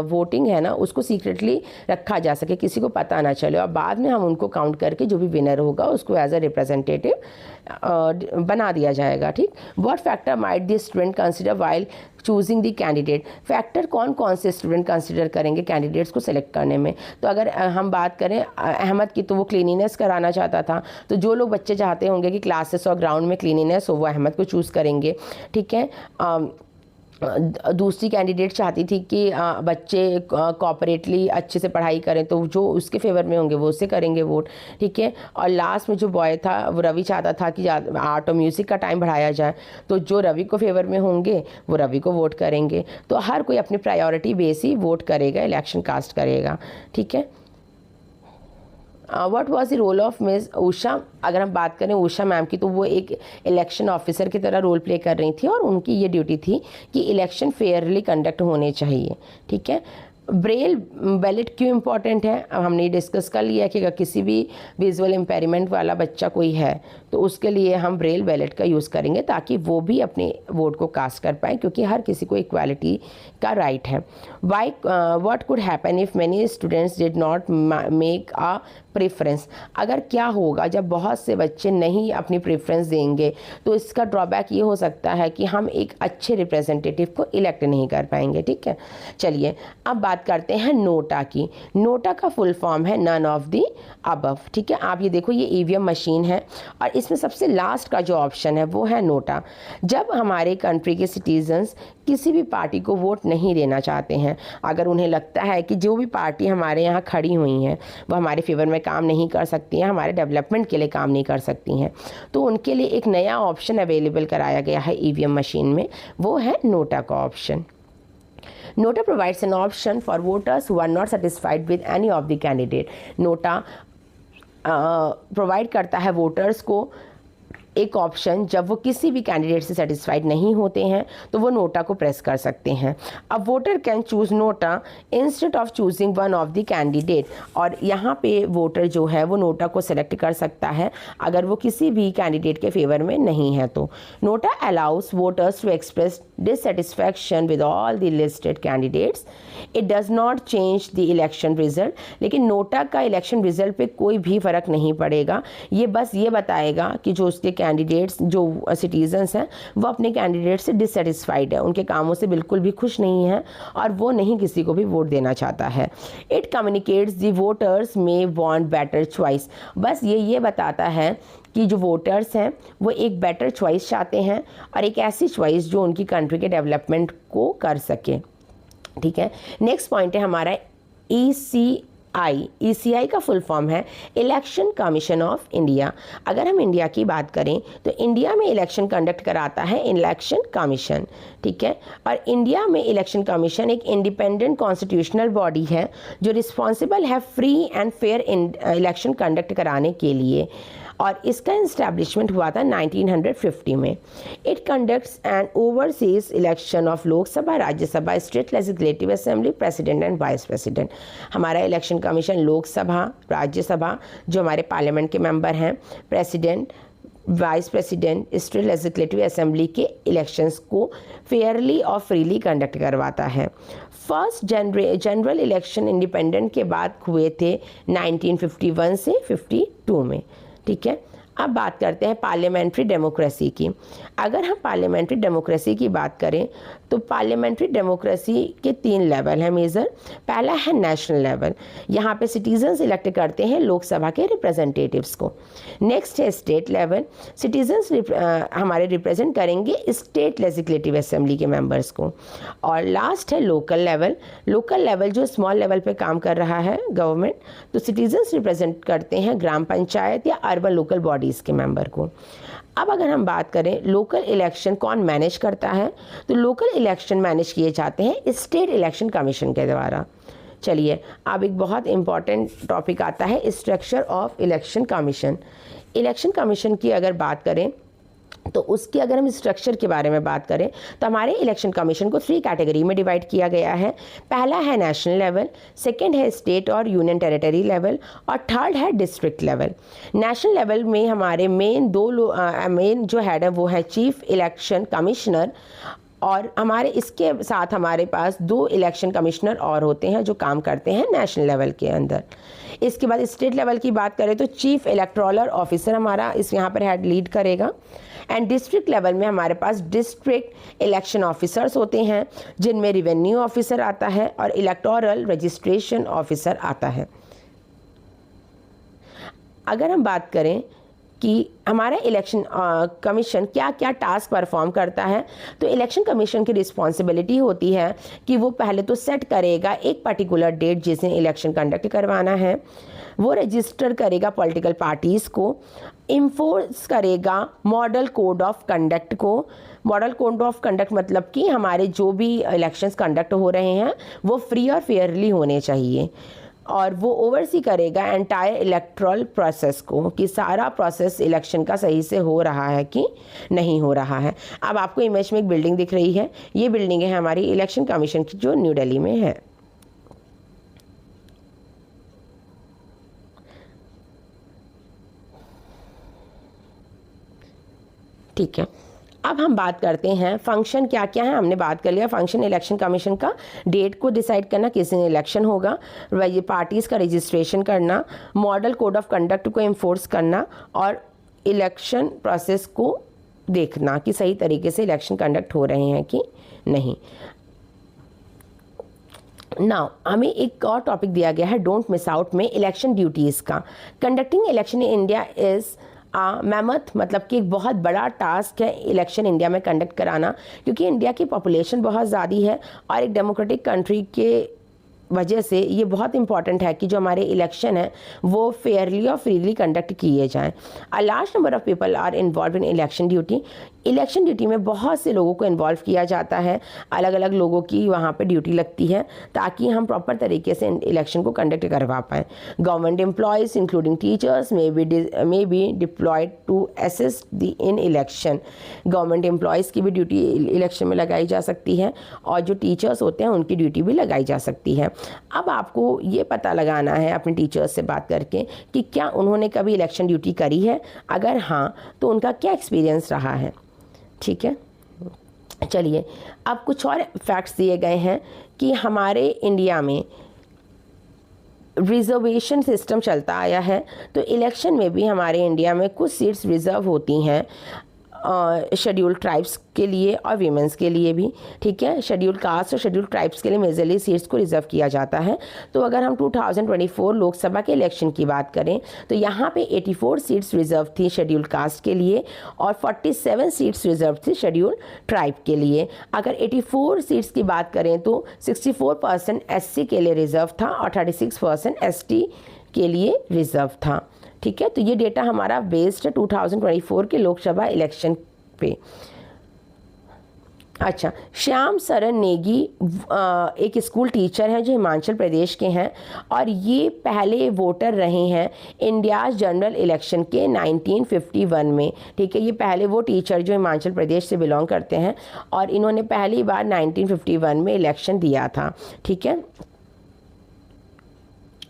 वोटिंग है ना उसको सीक्रेटली रखा जा सके, किसी को पता ना चले, और बाद में हम उनको काउंट करके जो भी विनर होगा उसको एज अ रिप्रेजेंटेटिव बना दिया जाएगा। ठीक। What factor might the student consider while choosing the candidate, factor कौन कौन से स्टूडेंट कंसिडर करेंगे कैंडिडेट्स को सिलेक्ट करने में। तो अगर हम बात करें अहमद की, तो वो क्लीनिनेस कराना चाहता था, तो जो लोग बच्चे चाहते होंगे कि क्लासेस और ग्राउंड में क्लीनिनेस हो वो अहमद को चूज़ करेंगे। ठीक है। दूसरी कैंडिडेट चाहती थी कि बच्चे कॉपरेटली अच्छे से पढ़ाई करें, तो जो उसके फेवर में होंगे वो उससे करेंगे वोट। ठीक है। और लास्ट में जो बॉय था वो रवि चाहता था कि आर्ट और म्यूज़िक का टाइम बढ़ाया जाए, तो जो रवि को फेवर में होंगे वो रवि को वोट करेंगे। तो हर कोई अपनी प्रायोरिटी बेस ही वोट करेगा, इलेक्शन कास्ट करेगा। ठीक है। What was the role of Miss Usha, अगर हम बात करें उषा मैम की, तो वो एक इलेक्शन ऑफिसर की तरह रोल प्ले कर रही थी और उनकी ये ड्यूटी थी कि इलेक्शन फेयरली कंडक्ट होने चाहिए। ठीक है। ब्रेल बैलेट क्यों इंपॉर्टेंट है, अब हमने डिस्कस कर लिया कि अगर किसी भी विजुअल इम्पेयरमेंट वाला बच्चा कोई है तो उसके लिए हम ब्रेल बैलेट का यूज़ करेंगे ताकि वो भी अपने वोट को कास्ट कर पाए, क्योंकि हर किसी को इक्वालिटी का राइट है। Why what could happen if many students did not make a preference, अगर क्या होगा जब बहुत से बच्चे नहीं अपनी प्रेफरेंस देंगे, तो इसका ड्रॉबैक ये हो सकता है कि हम एक अच्छे रिप्रेजेंटेटिव को इलेक्ट नहीं कर पाएंगे। ठीक है। चलिए अब बात करते हैं नोटा की। नोटा का फुल फॉर्म है नन ऑफ द अबव। ठीक है। आप ये देखो, ये ईवीएम मशीन है और इसमें सबसे लास्ट का जो ऑप्शन है वो है नोटा। जब हमारे कंट्री के सिटीजन्स किसी भी पार्टी को वोट नहीं देना चाहते हैं, अगर उन्हें लगता है कि जो भी पार्टी हमारे यहाँ खड़ी हुई हैं वो हमारे फेवर में काम नहीं कर सकती हैं, हमारे डेवलपमेंट के लिए काम नहीं कर सकती हैं, तो उनके लिए एक नया ऑप्शन अवेलेबल कराया गया है ईवीएम मशीन में, वो है नोटा का option. NOTA provides an option for voters who are not satisfied with any of the candidate. NOTA provide करता है वोटर्स को एक ऑप्शन, जब वो किसी भी कैंडिडेट से सेटिस्फाइड नहीं होते हैं तो वो नोटा को प्रेस कर सकते हैं। अब voter can choose NOTA instead of choosing one of the candidate, और यहाँ पे वोटर जो है वो नोटा को सेलेक्ट कर सकता है अगर वो किसी भी कैंडिडेट के फेवर में नहीं है तो। NOTA allows voters to express dissatisfaction with all the listed candidates. It does not change the election result, लेकिन नोटा का इलेक्शन रिजल्ट पे कोई भी फ़र्क नहीं पड़ेगा। ये बस ये बताएगा कि जो उसके कैंडिडेट्स, जो सिटीजन्स हैं, वो अपने कैंडिडेट से डिससेटिस्फाइड है, उनके कामों से बिल्कुल भी खुश नहीं है और वो नहीं किसी को भी वोट देना चाहता है। इट कम्युनिकेट्स द वोटर्स में वांट बेटर चॉइस। बस ये बताता है कि जो वोटर्स हैं वो एक बेटर चॉइस चाहते हैं और एक ऐसी चॉइस जो उनकी कंट्री के डेवलपमेंट को कर सके। ठीक है, नेक्स्ट पॉइंट है हमारा ECI का फुल फॉर्म है इलेक्शन कमीशन ऑफ इंडिया। अगर हम इंडिया की बात करें तो इंडिया में इलेक्शन कंडक्ट कराता है इलेक्शन कमीशन। ठीक है, और इंडिया में इलेक्शन कमीशन एक इंडिपेंडेंट कॉन्स्टिट्यूशनल बॉडी है जो रिस्पॉन्सिबल है free and fair election conduct कराने के लिए, और इसका इस्टेब्लिशमेंट हुआ था 1950 में। It conducts and overseas election of Lok Sabha, Rajya Sabha, state legislative assembly, president and vice president. हमारा इलेक्शन कमीशन लोकसभा, राज्यसभा जो हमारे पार्लियामेंट के मेंबर हैं, president, vice president, state legislative assembly के इलेक्शंस को फेयरली और फ्रीली कंडक्ट करवाता है। फर्स्ट जनरल इलेक्शन इंडिपेंडेंट के बाद हुए थे 1951 से 52 में। ठीक है, अब बात करते हैं पार्लियामेंट्री डेमोक्रेसी की। अगर हम पार्लियामेंट्री डेमोक्रेसी की बात करें तो पार्लियामेंट्री डेमोक्रेसी के 3 लेवल हैं मेजर। पहला है नेशनल लेवल, यहाँ पे सिटीजन्स इलेक्ट करते हैं लोकसभा के रिप्रेजेंटेटिव्स को। नेक्स्ट है स्टेट लेवल, सिटीजन्स हमारे रिप्रेजेंट करेंगे स्टेट लेजिस्लेटिव असेंबली के मेंबर्स को। और लास्ट है लोकल लेवल। लोकल लेवल जो स्मॉल लेवल पे काम कर रहा है गवर्नमेंट, तो सिटीजन्स रिप्रेजेंट करते हैं ग्राम पंचायत या अर्बन लोकल बॉडीज़ के मेंबर को। अब अगर हम बात करें लोकल इलेक्शन कौन मैनेज करता है, तो लोकल इलेक्शन मैनेज किए जाते हैं स्टेट इलेक्शन कमीशन के द्वारा। चलिए, अब एक बहुत इंपॉर्टेंट टॉपिक आता है structure of election commission. Election commission की अगर बात करें तो उसकी अगर हम स्ट्रक्चर के बारे में बात करें तो हमारे इलेक्शन कमीशन को 3 कैटेगरी में डिवाइड किया गया है। पहला है नेशनल लेवल, सेकंड है स्टेट और यूनियन टेरिटरी लेवल, और थर्ड है डिस्ट्रिक्ट लेवल। नेशनल लेवल में हमारे मेन जो हेड है वो है चीफ इलेक्शन कमिश्नर, और हमारे इसके साथ हमारे पास 2 इलेक्शन कमिश्नर और होते हैं जो काम करते हैं नेशनल लेवल के अंदर। इसके बाद स्टेट लेवल की बात करें तो चीफ इलेक्टोरल ऑफिसर हमारा यहाँ पर हेड लीड करेगा। एंड डिस्ट्रिक्ट लेवल में हमारे पास डिस्ट्रिक्ट इलेक्शन ऑफिसर्स होते हैं जिनमें रेवेन्यू ऑफिसर आता है और इलेक्टोरल रजिस्ट्रेशन ऑफिसर आता है। अगर हम बात करें कि हमारा इलेक्शन कमीशन क्या क्या टास्क परफॉर्म करता है, तो इलेक्शन कमीशन की रिस्पॉन्सिबिलिटी होती है कि वो पहले तो सेट करेगा एक पर्टिकुलर डेट जिस दिन इलेक्शन कंडक्ट करवाना है, वो रजिस्टर करेगा पॉलिटिकल पार्टीज़ को, इन्फोर्स करेगा मॉडल कोड ऑफ कंडक्ट को। मॉडल कोड ऑफ कंडक्ट मतलब कि हमारे जो भी इलेक्शंस कंडक्ट हो रहे हैं वो फ्री और फेयरली होने चाहिए, और वो ओवरसी करेगा एंटायर इलेक्ट्रल प्रोसेस को कि सारा प्रोसेस इलेक्शन का सही से हो रहा है कि नहीं हो रहा है। अब आपको इमेज में एक बिल्डिंग दिख रही है, ये बिल्डिंग है हमारी इलेक्शन कमीशन की जो न्यू दिल्ली में है। ठीक है, अब हम बात करते हैं फंक्शन क्या क्या है। हमने बात कर लिया फंक्शन इलेक्शन कमीशन का, डेट को डिसाइड करना किस दिन इलेक्शन होगा, ये पार्टीज़ का रजिस्ट्रेशन करना, मॉडल कोड ऑफ कंडक्ट को इन्फोर्स करना, और इलेक्शन प्रोसेस को देखना कि सही तरीके से इलेक्शन कंडक्ट हो रहे हैं कि नहीं। नाउ हमें एक और टॉपिक दिया गया है डोंट मिस आउट में इलेक्शन ड्यूटीज़ का। Conducting election in India is mammoth, मतलब कि एक बहुत बड़ा टास्क है इलेक्शन इंडिया में कंडक्ट कराना, क्योंकि इंडिया की पॉपुलेशन बहुत ज़्यादा है और एक डेमोक्रेटिक कंट्री के वजह से ये बहुत इंपॉर्टेंट है कि जो हमारे इलेक्शन है वो फेयरली और फ्रीली कंडक्ट किए जाएं। A large number of people are involve in election duty. Election duty में बहुत से लोगों को इन्वॉल्व किया जाता है, अलग अलग लोगों की वहाँ पे ड्यूटी लगती है ताकि हम प्रॉपर तरीके से इलेक्शन को कंडक्ट करवा पाएँ। Government employees including teachers may be deployed to assist the in election. Government employees की भी ड्यूटी इलेक्शन में लगाई जा सकती है और जो टीचर्स होते हैं उनकी ड्यूटी भी लगाई जा सकती है। अब आपको ये पता लगाना है अपने टीचर्स से बात करके कि क्या उन्होंने कभी इलेक्शन ड्यूटी करी है, अगर हाँ तो उनका क्या एक्सपीरियंस रहा है। ठीक है, चलिए अब कुछ और फैक्ट्स दिए गए हैं कि हमारे इंडिया में रिजर्वेशन सिस्टम चलता आया है, तो इलेक्शन में भी हमारे इंडिया में कुछ सीट्स रिज़र्व होती हैं शेड्यूल्ड ट्राइब्स के लिए और वीमेंस के लिए भी। ठीक है, शेड्यूल्ड कास्ट और शेड्यूल्ड ट्राइब्स के लिए मेजरली सीट्स को रिजर्व किया जाता है। तो अगर हम 2024 लोकसभा के इलेक्शन की बात करें तो यहाँ पे 84 सीट्स रिजर्व थी शेड्यूल्ड कास्ट के लिए और 47 सीट्स रिजर्व थी शेड्यूल्ड ट्राइब के लिए। अगर 84 सीट्स की बात करें तो 64% एससी के लिए रिजर्व था और 36% एसटी के लिए रिजर्व था। ठीक है, तो ये डेटा हमारा बेस्ड है 2024 के लोकसभा इलेक्शन पे। अच्छा, श्याम सरन नेगी एक स्कूल टीचर हैं जो हिमाचल प्रदेश के हैं और ये पहले वोटर रहे हैं इंडिया जनरल इलेक्शन के 1951 में। ठीक है, ये पहले वो टीचर जो हिमाचल प्रदेश से बिलोंग करते हैं और इन्होंने पहली बार 1951 में इलेक्शन दिया था। ठीक है,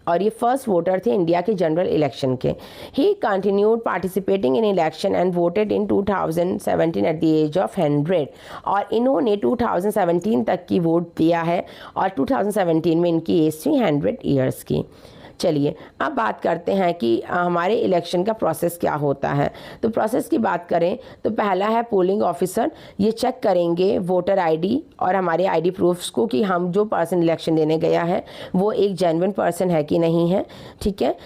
और ये फर्स्ट वोटर थे इंडिया के जनरल इलेक्शन के। He continued participating in election and voted in 2017 at the age of 100 और इन्होंने 2017 तक की वोट दिया है और 2017 में इनकी एज थी 100 ईयर्स की। चलिए अब बात करते हैं कि हमारे इलेक्शन का प्रोसेस क्या होता है। तो प्रोसेस की बात करें तो पहला है पोलिंग ऑफिसर, ये चेक करेंगे वोटर आईडी और हमारे आईडी प्रूफ्स को कि हम जो पर्सन इलेक्शन देने गया है वो एक जेन्युइन पर्सन है कि नहीं है। ठीक है,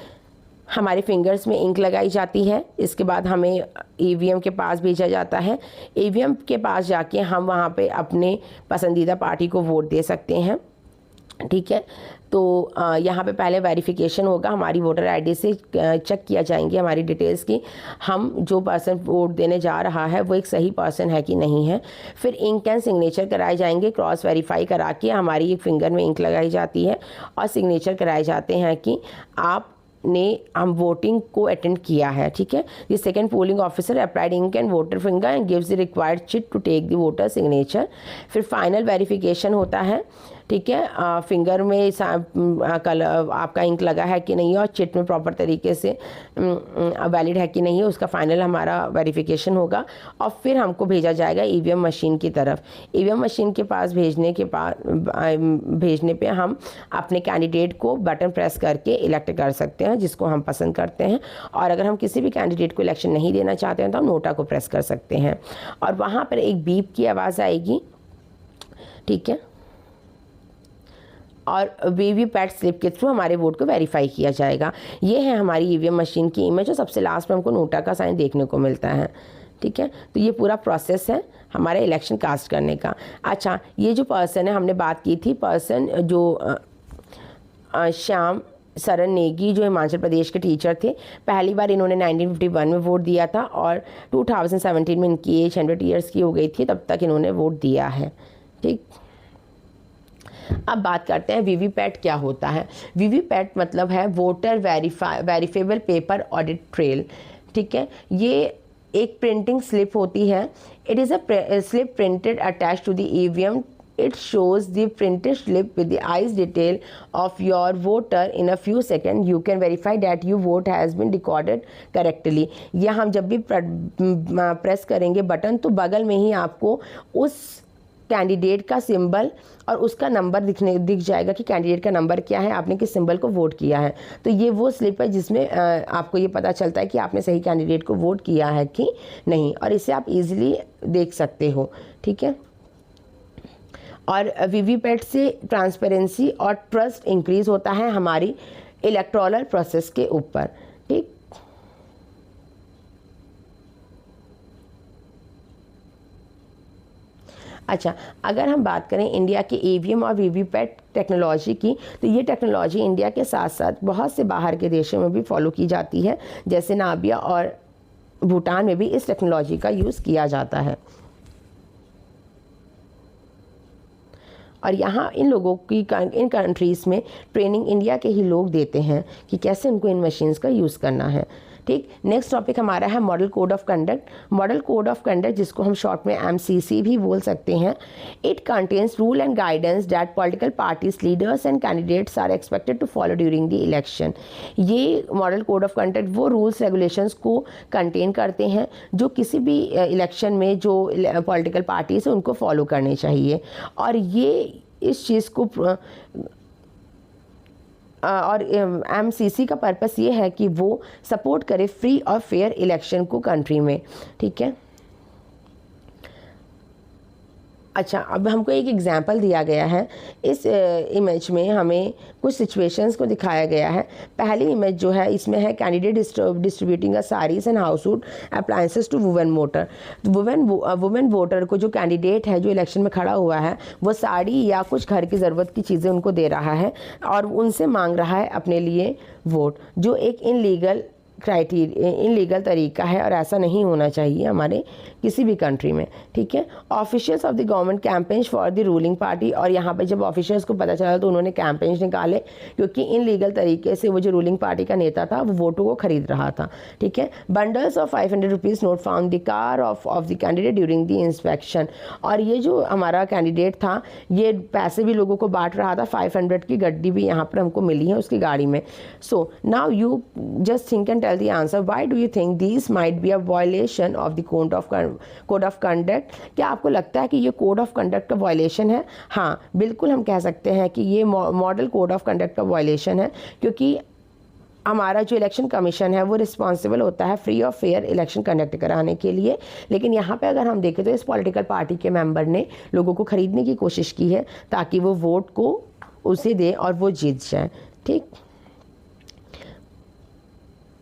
हमारे फिंगर्स में इंक लगाई जाती है, इसके बाद हमें ईवीएम के पास भेजा जाता है। ईवीएम के पास जाके हम वहाँ पे अपने पसंदीदा पार्टी को वोट दे सकते हैं। ठीक है, तो यहाँ पे पहले वेरिफिकेशन होगा, हमारी वोटर आईडी से चेक किया जाएंगे हमारी डिटेल्स की, हम जो पर्सन वोट देने जा रहा है वो एक सही पर्सन है कि नहीं है। फिर इंक एंड सिग्नेचर कराए जाएंगे, क्रॉस वेरीफाई करा के हमारी एक फिंगर में इंक लगाई जाती है और सिग्नेचर कराए जाते हैं कि हम वोटिंग को अटेंड किया है। ठीक है, the second polling officer applied ink and voter finger and gives the required chit to take the voter signature. फिर फाइनल वेरिफिकेशन होता है। ठीक है, फिंगर में कलर आपका इंक लगा है कि नहीं और चिट में प्रॉपर तरीके से वैलिड है कि नहीं है, उसका फाइनल हमारा वेरिफिकेशन होगा और फिर हमको भेजा जाएगा ईवीएम मशीन की तरफ। ईवीएम मशीन के पास भेजने पे हम अपने कैंडिडेट को बटन प्रेस करके इलेक्ट कर सकते हैं जिसको हम पसंद करते हैं, और अगर हम किसी भी कैंडिडेट को इलेक्शन नहीं देना चाहते हैं तो हम नोटा को प्रेस कर सकते हैं और वहाँ पर एक बीप की आवाज़ आएगी। ठीक है, और वीवीपैट स्लिप के थ्रू हमारे वोट को वेरीफाई किया जाएगा। ये है हमारी ईवीएम मशीन की इमेज और सबसे लास्ट में हमको नोटा का साइन देखने को मिलता है। ठीक है, तो ये पूरा प्रोसेस है हमारे इलेक्शन कास्ट करने का। अच्छा, ये जो पर्सन है हमने बात की थी, पर्सन जो श्याम सरन नेगी जो हिमाचल प्रदेश के टीचर थे, पहली बार इन्होंने 1951 में वोट दिया था और 2017 में इनकी एज 100 ईयर्स की हो गई थी, तब तक इन्होंने वोट दिया है। ठीक, अब बात करते हैं वीवीपैट क्या होता है। वीवीपैट मतलब है voter verifiable paper audit trail. ठीक है, ये एक प्रिंटिंग स्लिप होती है। It is a slip printed attach to the EVM. It shows the printed slip with the eyes detail of your voter in a few seconds. You can verify that your vote has been recorded correctly. या हम जब भी press करेंगे button तो बगल में ही आपको उस कैंडिडेट का सिंबल और उसका नंबर दिख जाएगा कि कैंडिडेट का नंबर क्या है, आपने किस सिंबल को वोट किया है। तो ये वो स्लिप है जिसमें आपको ये पता चलता है कि आपने सही कैंडिडेट को वोट किया है कि नहीं, और इसे आप इजीली देख सकते हो। ठीक है, और वीवीपैट से ट्रांसपेरेंसी और ट्रस्ट इंक्रीज होता है हमारी इलेक्टोरल प्रोसेस के ऊपर। ठीक, अच्छा, अगर हम बात करें इंडिया के ईवीएम और वीवीपैट टेक्नोलॉजी की, तो ये टेक्नोलॉजी इंडिया के साथ साथ बहुत से बाहर के देशों में भी फॉलो की जाती है, जैसे नामिबिया और भूटान में भी इस टेक्नोलॉजी का यूज़ किया जाता है। और यहाँ इन लोगों की इन कंट्रीज़ में ट्रेनिंग इंडिया के ही लोग देते हैं कि कैसे उनको इन मशीन्स का यूज़ करना है। ठीक, नेक्स्ट टॉपिक हमारा है model code of conduct. Model code of conduct, जिसको हम शॉर्ट में MCC भी बोल सकते हैं, it contains rule and guidance that political parties, leaders and candidates are expected to follow during the election. ये मॉडल कोड ऑफ कंडक्ट वो rules regulations को कंटेन करते हैं जो किसी भी इलेक्शन में जो पॉलिटिकल पार्टीज है उनको फॉलो करने चाहिए। और ये इस चीज़ को और MCC का पर्पस ये है कि वो सपोर्ट करे फ्री और फेयर इलेक्शन को कंट्री में। ठीक है, अच्छा, अब हमको एक एग्जांपल दिया गया है। इस इमेज में हमें कुछ सिचुएशंस को दिखाया गया है। पहली इमेज जो है इसमें है candidate distributing a saris and household appliances to women voter. Women voter को जो कैंडिडेट है जो इलेक्शन में खड़ा हुआ है वो साड़ी या कुछ घर की ज़रूरत की चीज़ें उनको दे रहा है और उनसे मांग रहा है अपने लिए वोट, जो एक इनलीगल तरीका है और ऐसा नहीं होना चाहिए हमारे किसी भी कंट्री में। ठीक है, officials of the government campaigns for the ruling party, और यहाँ पे जब ऑफिशियल्स को पता चला तो उन्होंने कैंपेन्स निकाले क्योंकि इनलीगल तरीके से वो जो रूलिंग पार्टी का नेता था वो वोटों को खरीद रहा था। ठीक है, bundles of 500 rupees not found the car of the candidate during the inspection. और ये जो हमारा कैंडिडेट था ये पैसे भी लोगों को बांट रहा था। 500 की गड्डी भी यहाँ पर हमको मिली है उसकी गाड़ी में। So now you just think and tell the answer, why do you think these might be a violation of the code of conduct? क्या आपको लगता है कि ये कोड ऑफ कंडक्ट का वायलेशन है? हाँ, बिल्कुल हम कह सकते हैं कि ये मॉडल कोड ऑफ कंडक्ट का वायलेशन है, क्योंकि हमारा जो इलेक्शन कमीशन है वो रिस्पॉन्सिबल होता है फ्री और फेयर इलेक्शन कंडक्ट कराने के लिए। लेकिन यहाँ पे अगर हम देखें तो इस पॉलिटिकल पार्टी के मेंबर ने लोगों को खरीदने की कोशिश की है ताकि वो वोट को उसे दे और वो जीत जाए। ठीक,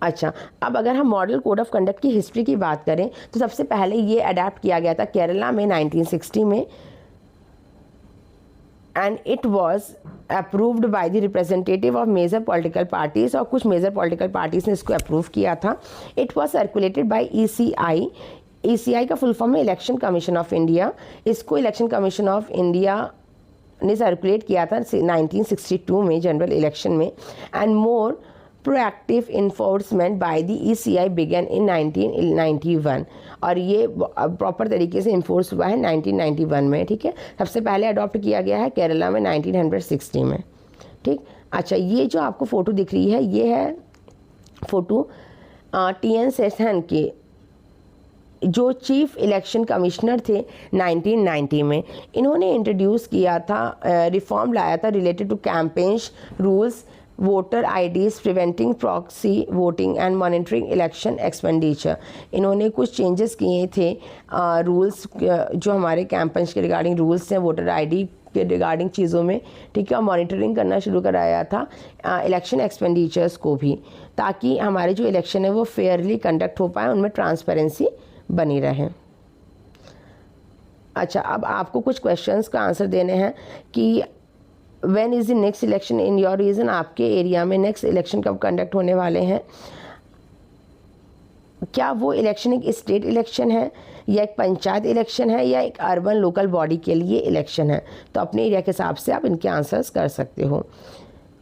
अच्छा, अब अगर हम मॉडल कोड ऑफ कंडक्ट की हिस्ट्री की बात करें तो सबसे पहले ये अडेप्ट किया गया था केरला में 1960 में, and it was approved by the representative of major political parties, और कुछ मेजर पॉलिटिकल पार्टीज ने इसको अप्रूव किया था। It was circulated by ECI का फुल फॉर्म है इलेक्शन कमीशन ऑफ इंडिया। इसको इलेक्शन कमीशन ऑफ इंडिया ने सर्कुलेट किया था 1962 में जनरल इलेक्शन में, and more proactive enforcement by the ECI began in 1991, और ये प्रॉपर तरीके से इन्फोर्स हुआ है 1991 में। ठीक है, सबसे पहले अडॉप्ट किया गया है केरला में 1960 में। ठीक, अच्छा, ये जो आपको फ़ोटो दिख रही है ये है फ़ोटो TN सेशन की, जो चीफ इलेक्शन कमिश्नर थे 1990 में। इन्होंने इंट्रोड्यूस किया था, रिफॉर्म लाया था related to campaigns rules, voter IDs, preventing proxy voting and monitoring election expenditure. इन्होंने कुछ चेंजेस किए थे रूल्स जो हमारे कैंपेन्स के रिगार्डिंग रूल्स हैं, वोटर ID के रिगार्डिंग चीज़ों में। ठीक है, और मॉनिटरिंग करना शुरू कराया था इलेक्शन एक्सपेंडिचर्स को भी, ताकि हमारे जो इलेक्शन है वो फेयरली कंडक्ट हो पाए, उनमें ट्रांसपेरेंसी बनी रहे। अच्छा, अब आपको कुछ क्वेश्चंस का आंसर देने हैं कि when is the next election in your region, आपके एरिया में नेक्स्ट इलेक्शन कब कंडक्ट होने वाले हैं? क्या वो इलेक्शन एक स्टेट इलेक्शन है या एक पंचायत इलेक्शन है या एक अर्बन लोकल बॉडी के लिए इलेक्शन है? तो अपने एरिया के हिसाब से आप इनके आंसर्स कर सकते हो।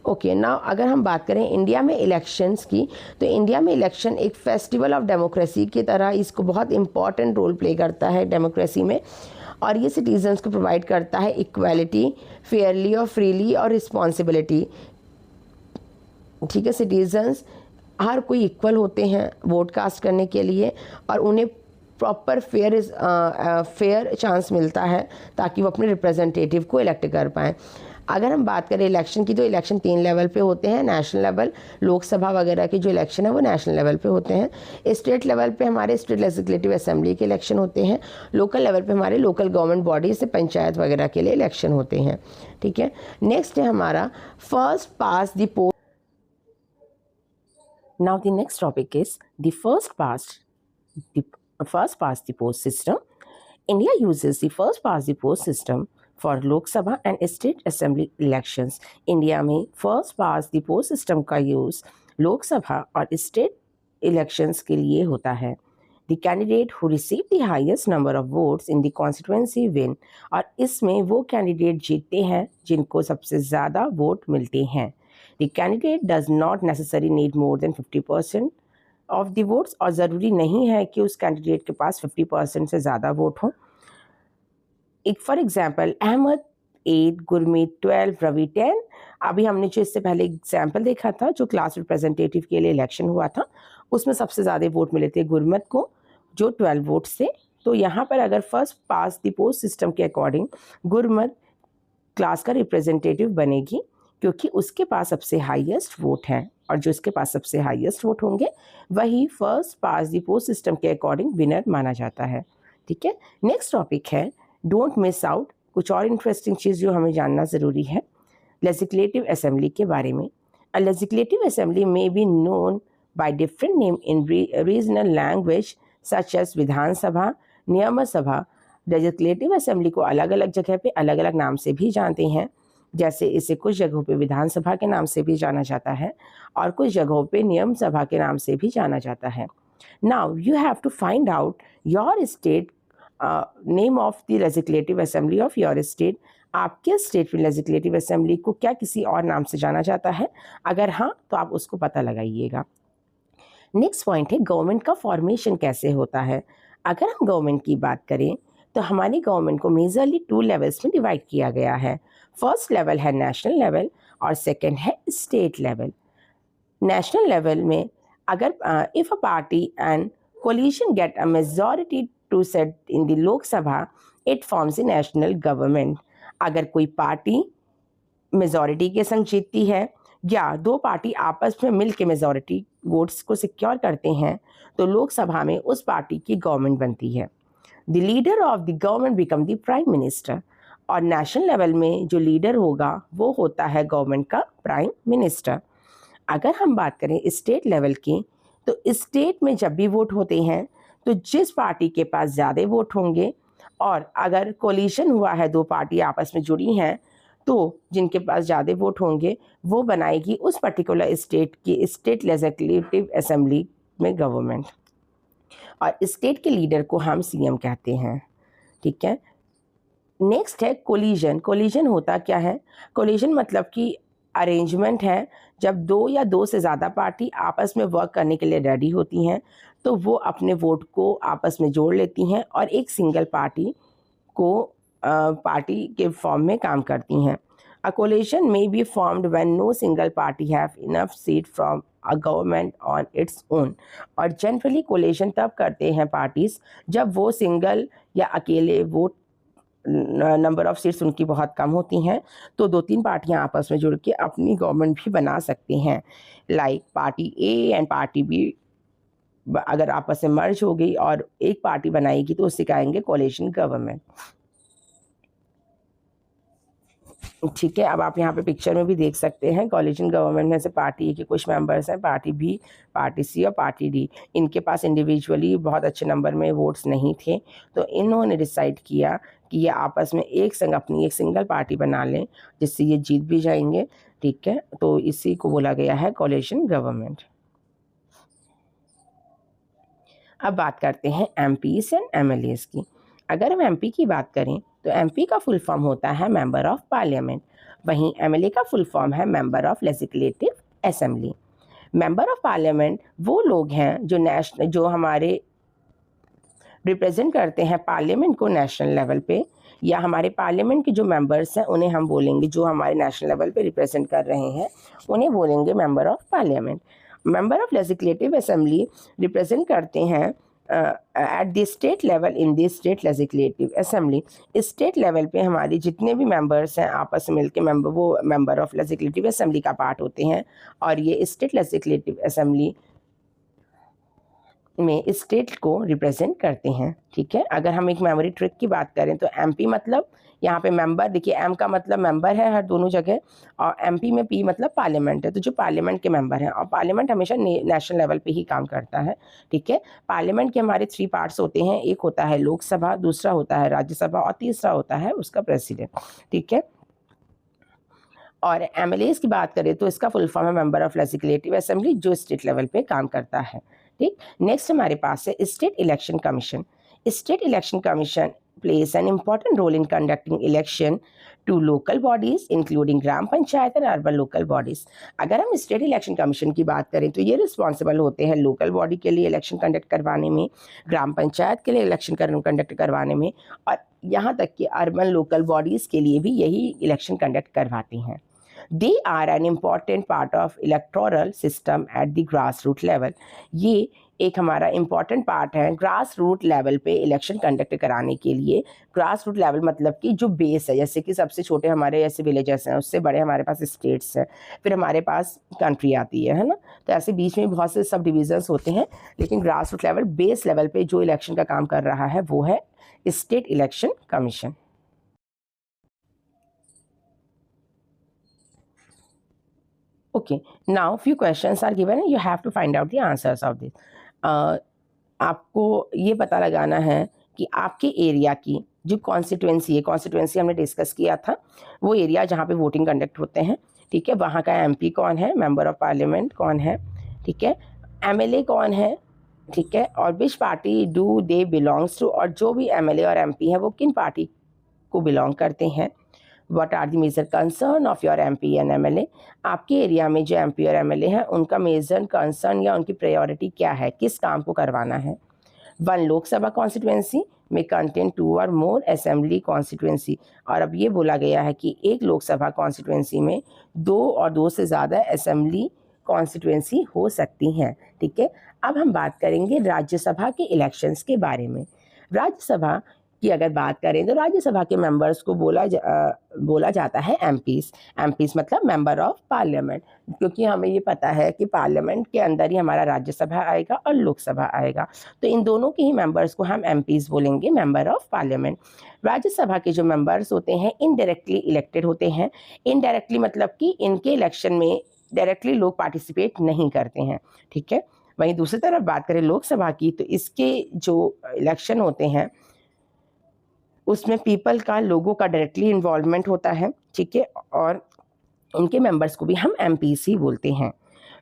ओके, नाउ अगर हम बात करें इंडिया में इलेक्शंस की, तो इंडिया में इलेक्शन एक फेस्टिवल ऑफ डेमोक्रेसी की तरह इसको बहुत इंपॉर्टेंट रोल प्ले करता है डेमोक्रेसी में, और ये सिटीजन्स को प्रोवाइड करता है इक्वालिटी, फेयरली और फ्रीली और रिस्पॉन्सिबिलिटी। ठीक है, सिटीजन्स हर कोई इक्वल होते हैं वोट कास्ट करने के लिए, और उन्हें प्रॉपर फेयर चांस मिलता है ताकि वो अपने रिप्रेजेंटेटिव को इलेक्ट कर पाएँ। अगर हम बात करें इलेक्शन की, तो इलेक्शन 3 लेवल पे होते हैं। नेशनल लेवल, लोकसभा वगैरह के जो इलेक्शन है वो नेशनल लेवल पे होते हैं। स्टेट लेवल पे हमारे स्टेट लेजिस्लेटिव असेंबली के इलेक्शन होते हैं। लोकल लेवल पे हमारे लोकल गवर्नमेंट बॉडी से पंचायत वगैरह के लिए इलेक्शन होते हैं। ठीक है, नेक्स्ट है हमारा first past the post. Now the next topic is the first past the post system. India uses the first past the post system for Lok Sabha and State Assembly elections. India में first past the post system का use Lok Sabha और state elections के लिए होता है. The candidate who receive the highest number of votes in the constituency win. और इसमें वो कैंडिडेट जीतते हैं जिनको सबसे ज़्यादा वोट मिलते हैं. The candidate does not necessarily need more than 50% of the votes, और ज़रूरी नहीं है कि उस कैंडिडेट के पास 50% से ज़्यादा वोट हो. एक फॉर एग्जांपल अहमद 8, गुरमीत 12, रवि 10. अभी हमने जो इससे पहले एग्जांपल देखा था जो क्लास रिप्रेजेंटेटिव के लिए इलेक्शन हुआ था, उसमें सबसे ज़्यादा वोट मिले थे गुरमीत को जो 12 वोट्स थे. तो यहाँ पर अगर first past the post system के अकॉर्डिंग गुरमीत क्लास का रिप्रेजेंटेटिव बनेगी क्योंकि उसके पास सबसे हाईएस्ट वोट हैं, और जो इसके पास सबसे हाईएस्ट वोट होंगे वही first past the post system के अकॉर्डिंग विनर माना जाता है. ठीक है, नेक्स्ट टॉपिक है डोंट मिस आउट. कुछ और इंटरेस्टिंग चीज़ जो हमें जानना ज़रूरी है लेजिस्लेटिव असेंबली के बारे में. A legislative assembly may be known by different name in regional language such as Vidhan Sabha, Niyama Sabha. Legislative assembly को अलग अलग जगह पे अलग अलग नाम से भी जानते हैं, जैसे इसे कुछ जगहों पे विधानसभा के नाम से भी जाना जाता है और कुछ जगहों पे नियम सभा के नाम से भी जाना जाता है. Now you have to find out your state name of the legislative assembly of your state. आपके स्टेट में लेजिस्लेटिव असेंबली को क्या किसी और नाम से जाना जाता है? अगर हाँ तो आप उसको पता लगाइएगा. नेक्स्ट पॉइंट है गवर्नमेंट का फॉर्मेशन कैसे होता है. अगर हम गवर्नमेंट की बात करें तो हमारी गवर्नमेंट को मेजरली 2 लेवल्स में डिवाइड किया गया है. फर्स्ट लेवल है नेशनल लेवल और सेकंड है स्टेट लेवल. नेशनल लेवल में अगर if a party and coalition get a majority to set in the Lok Sabha it forms a national government. अगर कोई पार्टी मेजॉरिटी के संग जीतती है या दो पार्टी आपस में मिल के मेजॉरिटी वोट्स को सिक्योर करते हैं तो लोकसभा में उस पार्टी की गवर्नमेंट बनती है. The leader of the government become the prime minister. और नेशनल लेवल में जो लीडर होगा वो होता है गवर्नमेंट का प्राइम मिनिस्टर. अगर हम बात करें स्टेट लेवल की तो स्टेट में जब भी वोट होते हैं तो जिस पार्टी के पास ज़्यादा वोट होंगे, और अगर कोलिशन हुआ है दो पार्टी आपस में जुड़ी हैं तो जिनके पास ज़्यादा वोट होंगे वो बनाएगी उस पर्टिकुलर स्टेट की स्टेट लेजिस्लेटिव असेंबली में गवर्नमेंट, और स्टेट के लीडर को हम सीएम कहते हैं. ठीक है, नेक्स्ट है कोलिजन. कोलिजन होता क्या है? कोलिजन मतलब कि अरेंजमेंट है जब दो या दो से ज़्यादा पार्टी आपस में वर्क करने के लिए रेडी होती हैं तो वो अपने वोट को आपस में जोड़ लेती हैं और एक सिंगल पार्टी को पार्टी के फॉर्म में काम करती हैं. A coalition may be formed when no single party have enough seat from a government on its own. और जनरली कोलिशन तब करते हैं पार्टीज जब वो सिंगल या अकेले वोट नंबर ऑफ सीट्स उनकी बहुत कम होती हैं तो 2-3 पार्टियां आपस में जुड़ के अपनी गवर्नमेंट भी बना सकते हैं. Like party A and party B अगर आपस में मर्ज हो गई और एक पार्टी बनाएगी तो उसे कहेंगे कोलिशन गवर्नमेंट. ठीक है, अब आप यहाँ पे पिक्चर में भी देख सकते हैं कोलिशन गवर्नमेंट में से पार्टी ए के कुछ मेंबर्स हैं, पार्टी बी, पार्टी सी और पार्टी डी. इनके पास इंडिविजुअली बहुत अच्छे नंबर में वोट्स नहीं थे तो इन्होंने डिसाइड किया कि ये आपस में एक संग अपनी एक सिंगल पार्टी बना लें जिससे ये जीत भी जाएंगे. ठीक है, तो इसी को बोला गया है कोलिशन गवर्नमेंट. अब बात करते हैं एमपीज एंड एमएलएज की. अगर हम एमपी की बात करें तो एमपी का फुल फॉर्म होता है मेंबर ऑफ पार्लियामेंट, वहीं एमएलए का फुल फॉर्म है member of legislative assembly. Member of parliament वो लोग हैं जो हमारे रिप्रेजेंट करते हैं पार्लियामेंट को नेशनल लेवल पे, या हमारे पार्लियामेंट के जो मेंबर्स हैं उन्हें हम बोलेंगे, जो हमारे नेशनल लेवल पे रिप्रेजेंट कर रहे हैं उन्हें बोलेंगे member of parliament. Member of legislative assembly represent करते हैं at the state level in the state legislative assembly. State level पे हमारी जितने भी मेंबर्स हैं आपस में मिलके वो मेंबर ऑफ लेजिस्लेटिव असेंबली का पार्ट होते हैं, और ये स्टेट लेजिस्लेटिव असेंबली में स्टेट को रिप्रेजेंट करते हैं। ठीक है, अगर हम एक मेमोरी ट्रिक की बात करें तो एमपी मतलब यहाँ पे मेंबर, देखिए एम का मतलब मेंबर है हर दोनों जगह, और एमपी में पी मतलब पार्लियामेंट है, तो जो पार्लियामेंट के मेंबर हैं, और पार्लियामेंट हमेशा नेशनल लेवल पे ही काम करता है। ठीक है, पार्लियामेंट के हमारे 3 पार्ट्स होते हैं, एक होता है लोकसभा, दूसरा होता है राज्यसभा, और तीसरा होता है उसका प्रेसिडेंट। ठीक है, और एमएलएस की बात करें तो इसका फुल फॉर्म है मेंबर ऑफ लेजिस्लेटिव असेंबली, जो स्टेट लेवल पे काम करता है। ठीक, नेक्स्ट हमारे पास है state election commission. State election commission plays an important role in conducting election to local bodies including ग्राम पंचायत और अर्बन लोकल बॉडीज। अगर हम स्टेट इलेक्शन कमीशन की बात करें तो ये रिस्पॉन्सिबल होते हैं लोकल बॉडी के लिए इलेक्शन कंडक्ट करवाने में, ग्राम पंचायत के लिए इलेक्शन कंडक्ट करवाने में, और यहाँ तक कि अर्बन लोकल बॉडीज़ के लिए भी यही इलेक्शन कंडक्ट करवाती हैं। They are an important part of electoral system at the grassroots level। ये एक हमारा इम्पॉर्टेंट पार्ट है ग्रास रूट लेवल पे इलेक्शन कंडक्ट कराने के लिए। ग्रास रूट लेवल मतलब कि जो बेस है, जैसे कि सबसे छोटे हमारे ऐसे विलेजेस हैं, उससे बड़े हमारे पास स्टेट्स हैं, फिर हमारे पास कंट्री आती है ना, तो ऐसे बीच में बहुत से सब डिविजन्स होते हैं, लेकिन grass root level base level पे जो इलेक्शन का काम कर रहा है वो है state election commission. Okay, now few questions are given and you have to find out the answers of this। आपको ये पता लगाना है कि आपके एरिया की जो कॉन्स्टिट्यूएंसी है, कॉन्स्टिट्यूएंसी हमने डिस्कस किया था, वो एरिया जहाँ पे वोटिंग कंडक्ट होते हैं। ठीक है, वहाँ का एमपी कौन है, मेंबर ऑफ पार्लियामेंट कौन है, ठीक है, एमएलए कौन है, ठीक है, और which party do they belongs to, और जो भी एमएलए और एमपी हैं वो किन पार्टी को बिलोंग करते हैं। What are the major concern of your MP and MLA। आपके एरिया में जो MP और MLA हैं उनका मेजर कंसर्न या उनकी प्रायोरिटी क्या है, किस काम को करवाना है। वन लोकसभा कॉन्स्टिट्यूएंसी में कंटेन 2 और मोर असेंबली कॉन्स्टिट्यूएंसी, और अब ये बोला गया है कि एक लोकसभा कॉन्स्टिट्यूएंसी में 2 और 2 से ज़्यादा असेंबली कॉन्स्टिट्यूएंसी हो सकती हैं। ठीक है, अब हम बात करेंगे राज्यसभा के इलेक्शंस के बारे में। राज्यसभा की अगर बात करें तो राज्यसभा के मेंबर्स को बोला जाता है एमपीज। एमपीज मतलब मेंबर ऑफ पार्लियामेंट, क्योंकि हमें ये पता है कि पार्लियामेंट के अंदर ही हमारा राज्यसभा आएगा और लोकसभा आएगा, तो इन दोनों के ही मेंबर्स को हम एमपीज बोलेंगे, मेंबर ऑफ पार्लियामेंट। राज्यसभा के जो मेंबर्स होते हैं इनडायरेक्टली इलेक्टेड होते हैं। इनडायरेक्टली मतलब कि इनके इलेक्शन में डायरेक्टली लोग पार्टिसिपेट नहीं करते हैं। ठीक है, वहीं दूसरी तरफ बात करें लोकसभा की, तो इसके जो इलेक्शन होते हैं उसमें पीपल का, लोगों का डायरेक्टली इन्वॉल्वमेंट होता है। ठीक है, और इनके मेंबर्स को भी हम एमपीस ही बोलते हैं।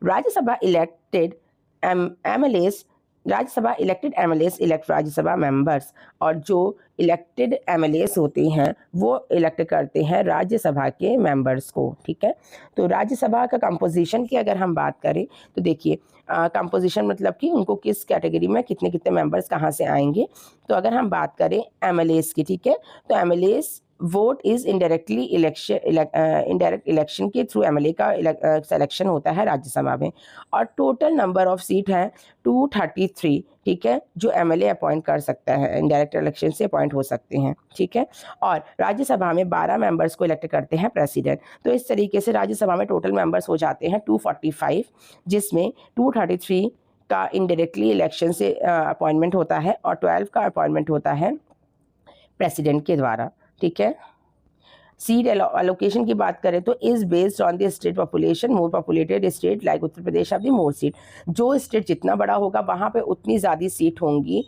Rajya Sabha elected MLAs, Rajya Sabha elected MLAs elect Rajya Sabha members, और जो इलेक्टेड एमएलएस होते हैं वो इलेक्ट करते हैं राज्यसभा के मेंबर्स को। ठीक है, तो राज्यसभा का कंपोजिशन की अगर हम बात करें तो देखिए कंपोजिशन मतलब कि उनको किस कैटेगरी में कितने कितने मेंबर्स कहाँ से आएंगे। तो अगर हम बात करें एमएलएस की, ठीक है, तो MLAs vote is indirectly election, indirect election के थ्रू एमएलए का सिलेक्शन होता है राज्यसभा में, और टोटल नंबर ऑफ सीट हैं 233। ठीक है, जो एमएलए अपॉइंट कर सकता है, इनडायरेक्ट इलेक्शन से अपॉइंट हो सकते हैं। ठीक है, और राज्यसभा में 12 मेंबर्स को इलेक्ट करते हैं प्रेसिडेंट। तो इस तरीके से राज्यसभा में टोटल मेंबर्स हो जाते हैं 245, जिसमें 233 का इनडायरेक्टली इलेक्शन से अपॉइंटमेंट होता है और 12 का अपॉइंटमेंट होता है प्रेसिडेंट के द्वारा। ठीक है, सीट एलोकेशन की बात करें तो is based on the state population. More populated state like Uttar Pradesh of the more seat, जो स्टेट जितना बड़ा होगा वहाँ पे उतनी ज़्यादा सीट होंगी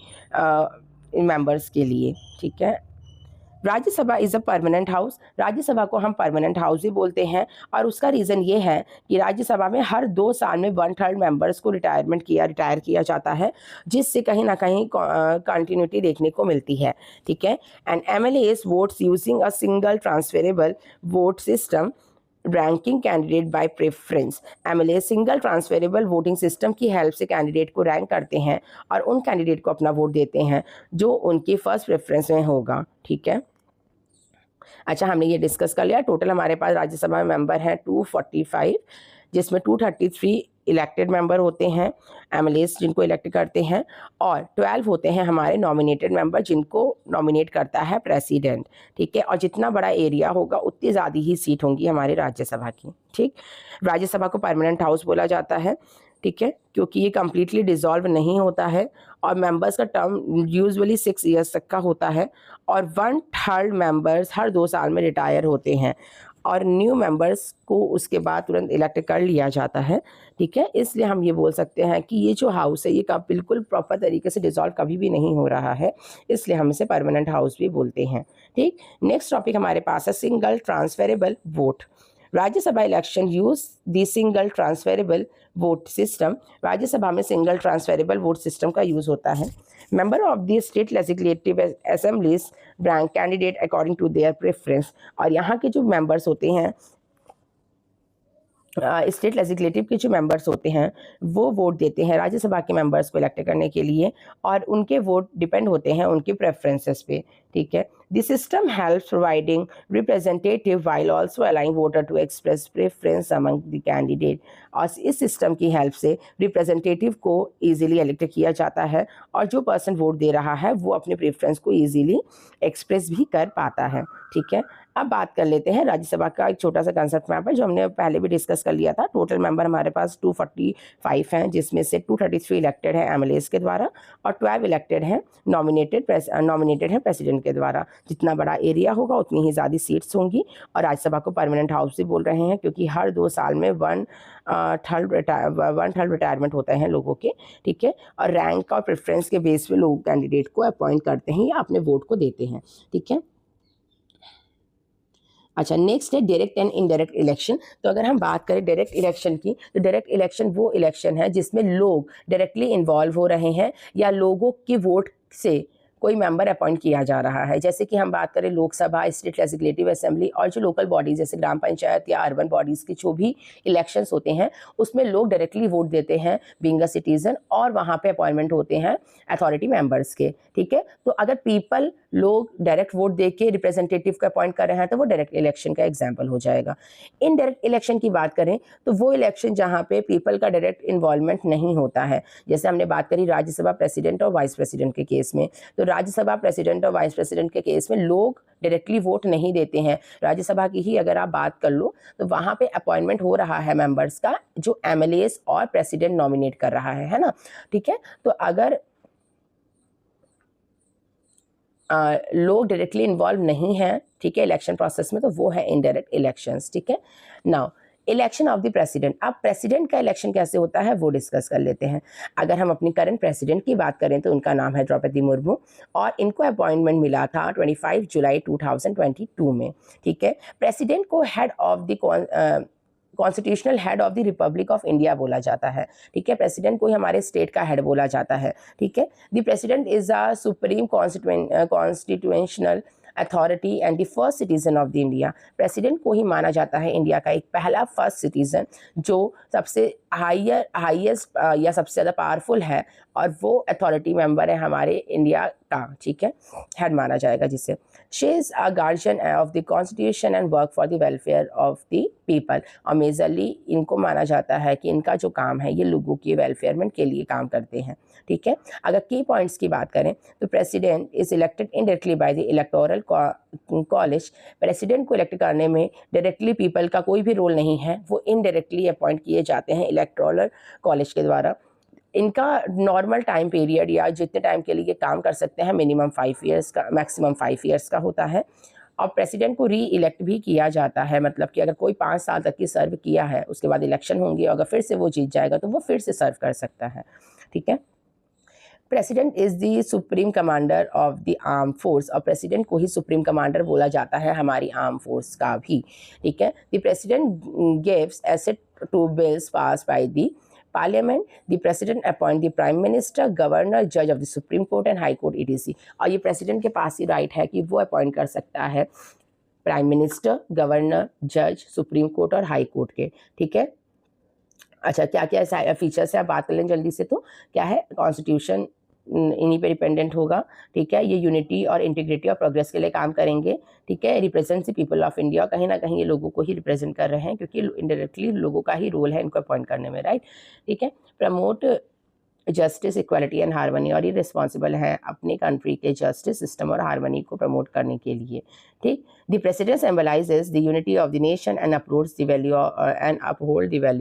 मेंबर्स के लिए। ठीक है, Rajya Sabha is a permanent house. Rajya Sabha को हम परमानेंट हाउस ही बोलते हैं, और उसका रीज़न ये है कि राज्यसभा में हर 2 साल में 1/3 मेंबर्स को रिटायर किया जाता है, जिससे कहीं ना कहीं कंटिन्यूटी देखने को मिलती है। ठीक है, and MLAs votes using a single transferable vote system ranking candidate by preference. MLA single transferable voting system की हेल्प से कैंडिडेट को रैंक करते हैं और उन कैंडिडेट को अपना वोट देते हैं जो उनकी फर्स्ट प्रेफरेंस में होगा। ठीक है, अच्छा, हमने ये डिस्कस कर लिया। टोटल हमारे पास राज्यसभा में मेंबर हैं 245, जिसमें 233 इलेक्टेड मेंबर होते हैं एमएलएस जिनको इलेक्ट करते हैं, और 12 होते हैं हमारे नॉमिनेटेड मेंबर जिनको नॉमिनेट करता है प्रेसिडेंट। ठीक है, और जितना बड़ा एरिया होगा उतनी ज़्यादा ही सीट होंगी हमारे राज्यसभा की। ठीक, राज्यसभा को परमानेंट हाउस बोला जाता है। ठीक है, क्योंकि ये कम्प्लीटली डिसॉल्व नहीं होता है और मेंबर्स का टर्म यूजुअली 6 ईयर्स तक का होता है और 1/3 मेंबर्स हर 2 साल में रिटायर होते हैं और न्यू मेंबर्स को उसके बाद तुरंत इलेक्ट कर लिया जाता है। ठीक है, इसलिए हम ये बोल सकते हैं कि ये जो हाउस है ये का बिल्कुल प्रॉपर तरीके से डिसॉल्व कभी भी नहीं हो रहा है, इसलिए हम इसे परमानेंट हाउस भी बोलते हैं। ठीक, नेक्स्ट टॉपिक हमारे पास है single transferable vote. Rajya Sabha election use the single transferable vote system. Rajya Sabha में सिंगल ट्रांसफरेबल वोट सिस्टम का यूज़ होता है। Member of the state legislative assemblies rank candidate according to their preference. और यहाँ के जो मेंबर्स होते हैं, स्टेट लेजिस्लेटिव के जो मेंबर्स होते हैं वो वोट देते हैं राज्यसभा के मेंबर्स को इलेक्ट करने के लिए और उनके वोट डिपेंड होते हैं उनके प्रेफरेंसेस पे। ठीक है, the system helps providing representative while also allowing voter to express preference among the candidate. और इस सिस्टम की हेल्प से रिप्रेजेंटेटिव को इजीली इलेक्ट किया जाता है और जो पर्सन वोट दे रहा है वो अपने प्रेफरेंस को इजीली एक्सप्रेस भी कर पाता है। ठीक है, अब बात कर लेते हैं राज्यसभा का एक छोटा सा कंसेप्ट मैप है जो हमने पहले भी डिस्कस कर लिया था। टोटल मेंबर हमारे पास 245 हैं, जिसमें से 233 इलेक्टेड है एमएलएस के द्वारा और 12 इलेक्टेड हैं नॉमिनेटेड हैं प्रेसिडेंट के द्वारा। जितना बड़ा एरिया होगा उतनी ही ज़्यादा सीट्स होंगी और राज्यसभा को परमानेंट हाउस भी बोल रहे हैं क्योंकि हर 2 साल में 1/3 रिटायरमेंट होते हैं लोगों के। ठीक है, और रैंक और प्रेफरेंस के बेस पे लोग कैंडिडेट को अपॉइंट करते हैं या अपने वोट को देते हैं। ठीक है, अच्छा, नेक्स्ट है डायरेक्ट एंड इनडायरेक्ट इलेक्शन। तो अगर हम बात करें डायरेक्ट इलेक्शन की, तो डायरेक्ट इलेक्शन वो इलेक्शन है जिसमें लोग डायरेक्टली इन्वॉल्व हो रहे हैं या लोगों की वोट से कोई मेंबर अपॉइंट किया जा रहा है। जैसे कि हम बात करें लोकसभा, स्टेट लेजिस्लेटिव असेंबली और जो लोकल बॉडीज जैसे ग्राम पंचायत या अर्बन बॉडीज की जो भी इलेक्शंस होते हैं उसमें लोग डायरेक्टली वोट देते हैं बीइंग अ सिटीजन और वहाँ पे अपॉइंटमेंट होते हैं अथॉरिटी मेंबर्स के। ठीक है, तो अगर पीपल लोग डायरेक्ट वोट दे के रिप्रेजेंटेटिव को अपॉइंट कर रहे हैं तो वो डायरेक्ट इलेक्शन का एग्जाम्पल हो जाएगा। इनडायरेक्ट इलेक्शन की बात करें तो वो इलेक्शन जहाँ पे पीपल का डायरेक्ट इन्वॉल्वमेंट नहीं होता है। जैसे हमने बात करी राज्यसभा प्रेसिडेंट और वाइस प्रेसिडेंट के केस में, तो राज्यसभा प्रेसिडेंट और वाइस प्रेसिडेंट के केस में लोग डायरेक्टली वोट नहीं देते हैं। राज्यसभा की ही अगर आप बात कर लो तो वहाँ पे अपॉइंटमेंट हो रहा है मेंबर्स का जो एमएलएस और प्रेसिडेंट नॉमिनेट कर रहा है ना। ठीक है, तो अगर लोग डायरेक्टली इन्वॉल्व नहीं हैं, ठीक है, इलेक्शन प्रोसेस में, तो वो है इनडायरेक्ट इलेक्शंस। ठीक है, now election of the president. अब प्रेसिडेंट का इलेक्शन कैसे होता है वो डिस्कस कर लेते हैं। अगर हम अपनी करंट प्रेसिडेंट की बात करें तो उनका नाम है द्रौपदी मुर्मू और इनको अपॉइंटमेंट मिला था 25 जुलाई 2022 में। ठीक है, प्रेसिडेंट को head of the constitutional head of the Republic of India बोला जाता है। ठीक है, प्रेसिडेंट को ही हमारे स्टेट का हेड बोला जाता है। ठीक है, the president is a supreme constitutional authority and the first citizen of the India. President को ही माना जाता है इंडिया का एक पहला फर्स्ट सिटीजन जो सबसे हाईएस्ट या सबसे ज़्यादा पावरफुल है और वो अथॉरिटी मेंबर है हमारे इंडिया का। ठीक है, हेड माना जाएगा जिसे। She is a guardian of the constitution and work for the welfare of the people. और मेजरली इनको माना जाता है कि इनका जो काम है ये लोगों के वेलफेयरमेंट के लिए काम करते हैं। ठीक है, अगर की पॉइंट्स की बात करें तो president is elected indirectly by the electoral college. President को इलेक्ट करने में डायरेक्टली पीपल का कोई भी रोल नहीं है, वो इनडायरेक्टली अपॉइंट किए जाते हैं इलेक्टोरल कॉलेज के द्वारा। इनका नॉर्मल टाइम पीरियड या जितने टाइम के लिए काम कर सकते हैं मिनिमम 5 ईयर्स का, मैक्सिमम 5 ईयर्स का होता है। और प्रेसिडेंट को री इलेक्ट भी किया जाता है, मतलब कि अगर कोई 5 साल तक की सर्व किया है उसके बाद इलेक्शन होंगे, अगर फिर से वो जीत जाएगा तो वो फिर से सर्व कर सकता है। ठीक है, president is the supreme commander of the arm force. और प्रेसिडेंट को ही सुप्रीम कमांडर बोला जाता है हमारी आर्म फोर्स का भी। ठीक है, the president gives assent to bills pass by the parliament. The president appoint the prime minister, governor, जज of the supreme court and high court ETC। और ये प्रेसिडेंट के पास ही राइट है कि वो अपॉइंट कर सकता है प्राइम मिनिस्टर, गवर्नर, जज, सुप्रीम कोर्ट और हाई कोर्ट के। ठीक है, अच्छा, क्या क्या फीचर्स है आप बात कर लें जल्दी से। तो क्या है, कॉन्स्टिट्यूशन इन्हीं पे डिपेंडेंट होगा। ठीक है, ये यूनिटी और इंटीग्रिटी और प्रोग्रेस के लिए काम करेंगे। ठीक है, represent the people of India, कहीं ना कहीं ये लोगों को ही रिप्रेजेंट कर रहे हैं क्योंकि इनडायरेक्टली लोगों का ही रोल है इनको अपॉइंट करने में, राइट। ठीक है, promote justice, equality and harmony, और ये रिस्पॉन्सिबल है अपनी कंट्री के जस्टिस सिस्टम और हार्मनी को प्रमोट करने के लिए। ठीक, the president symbolises the unity of the nation and upholds the value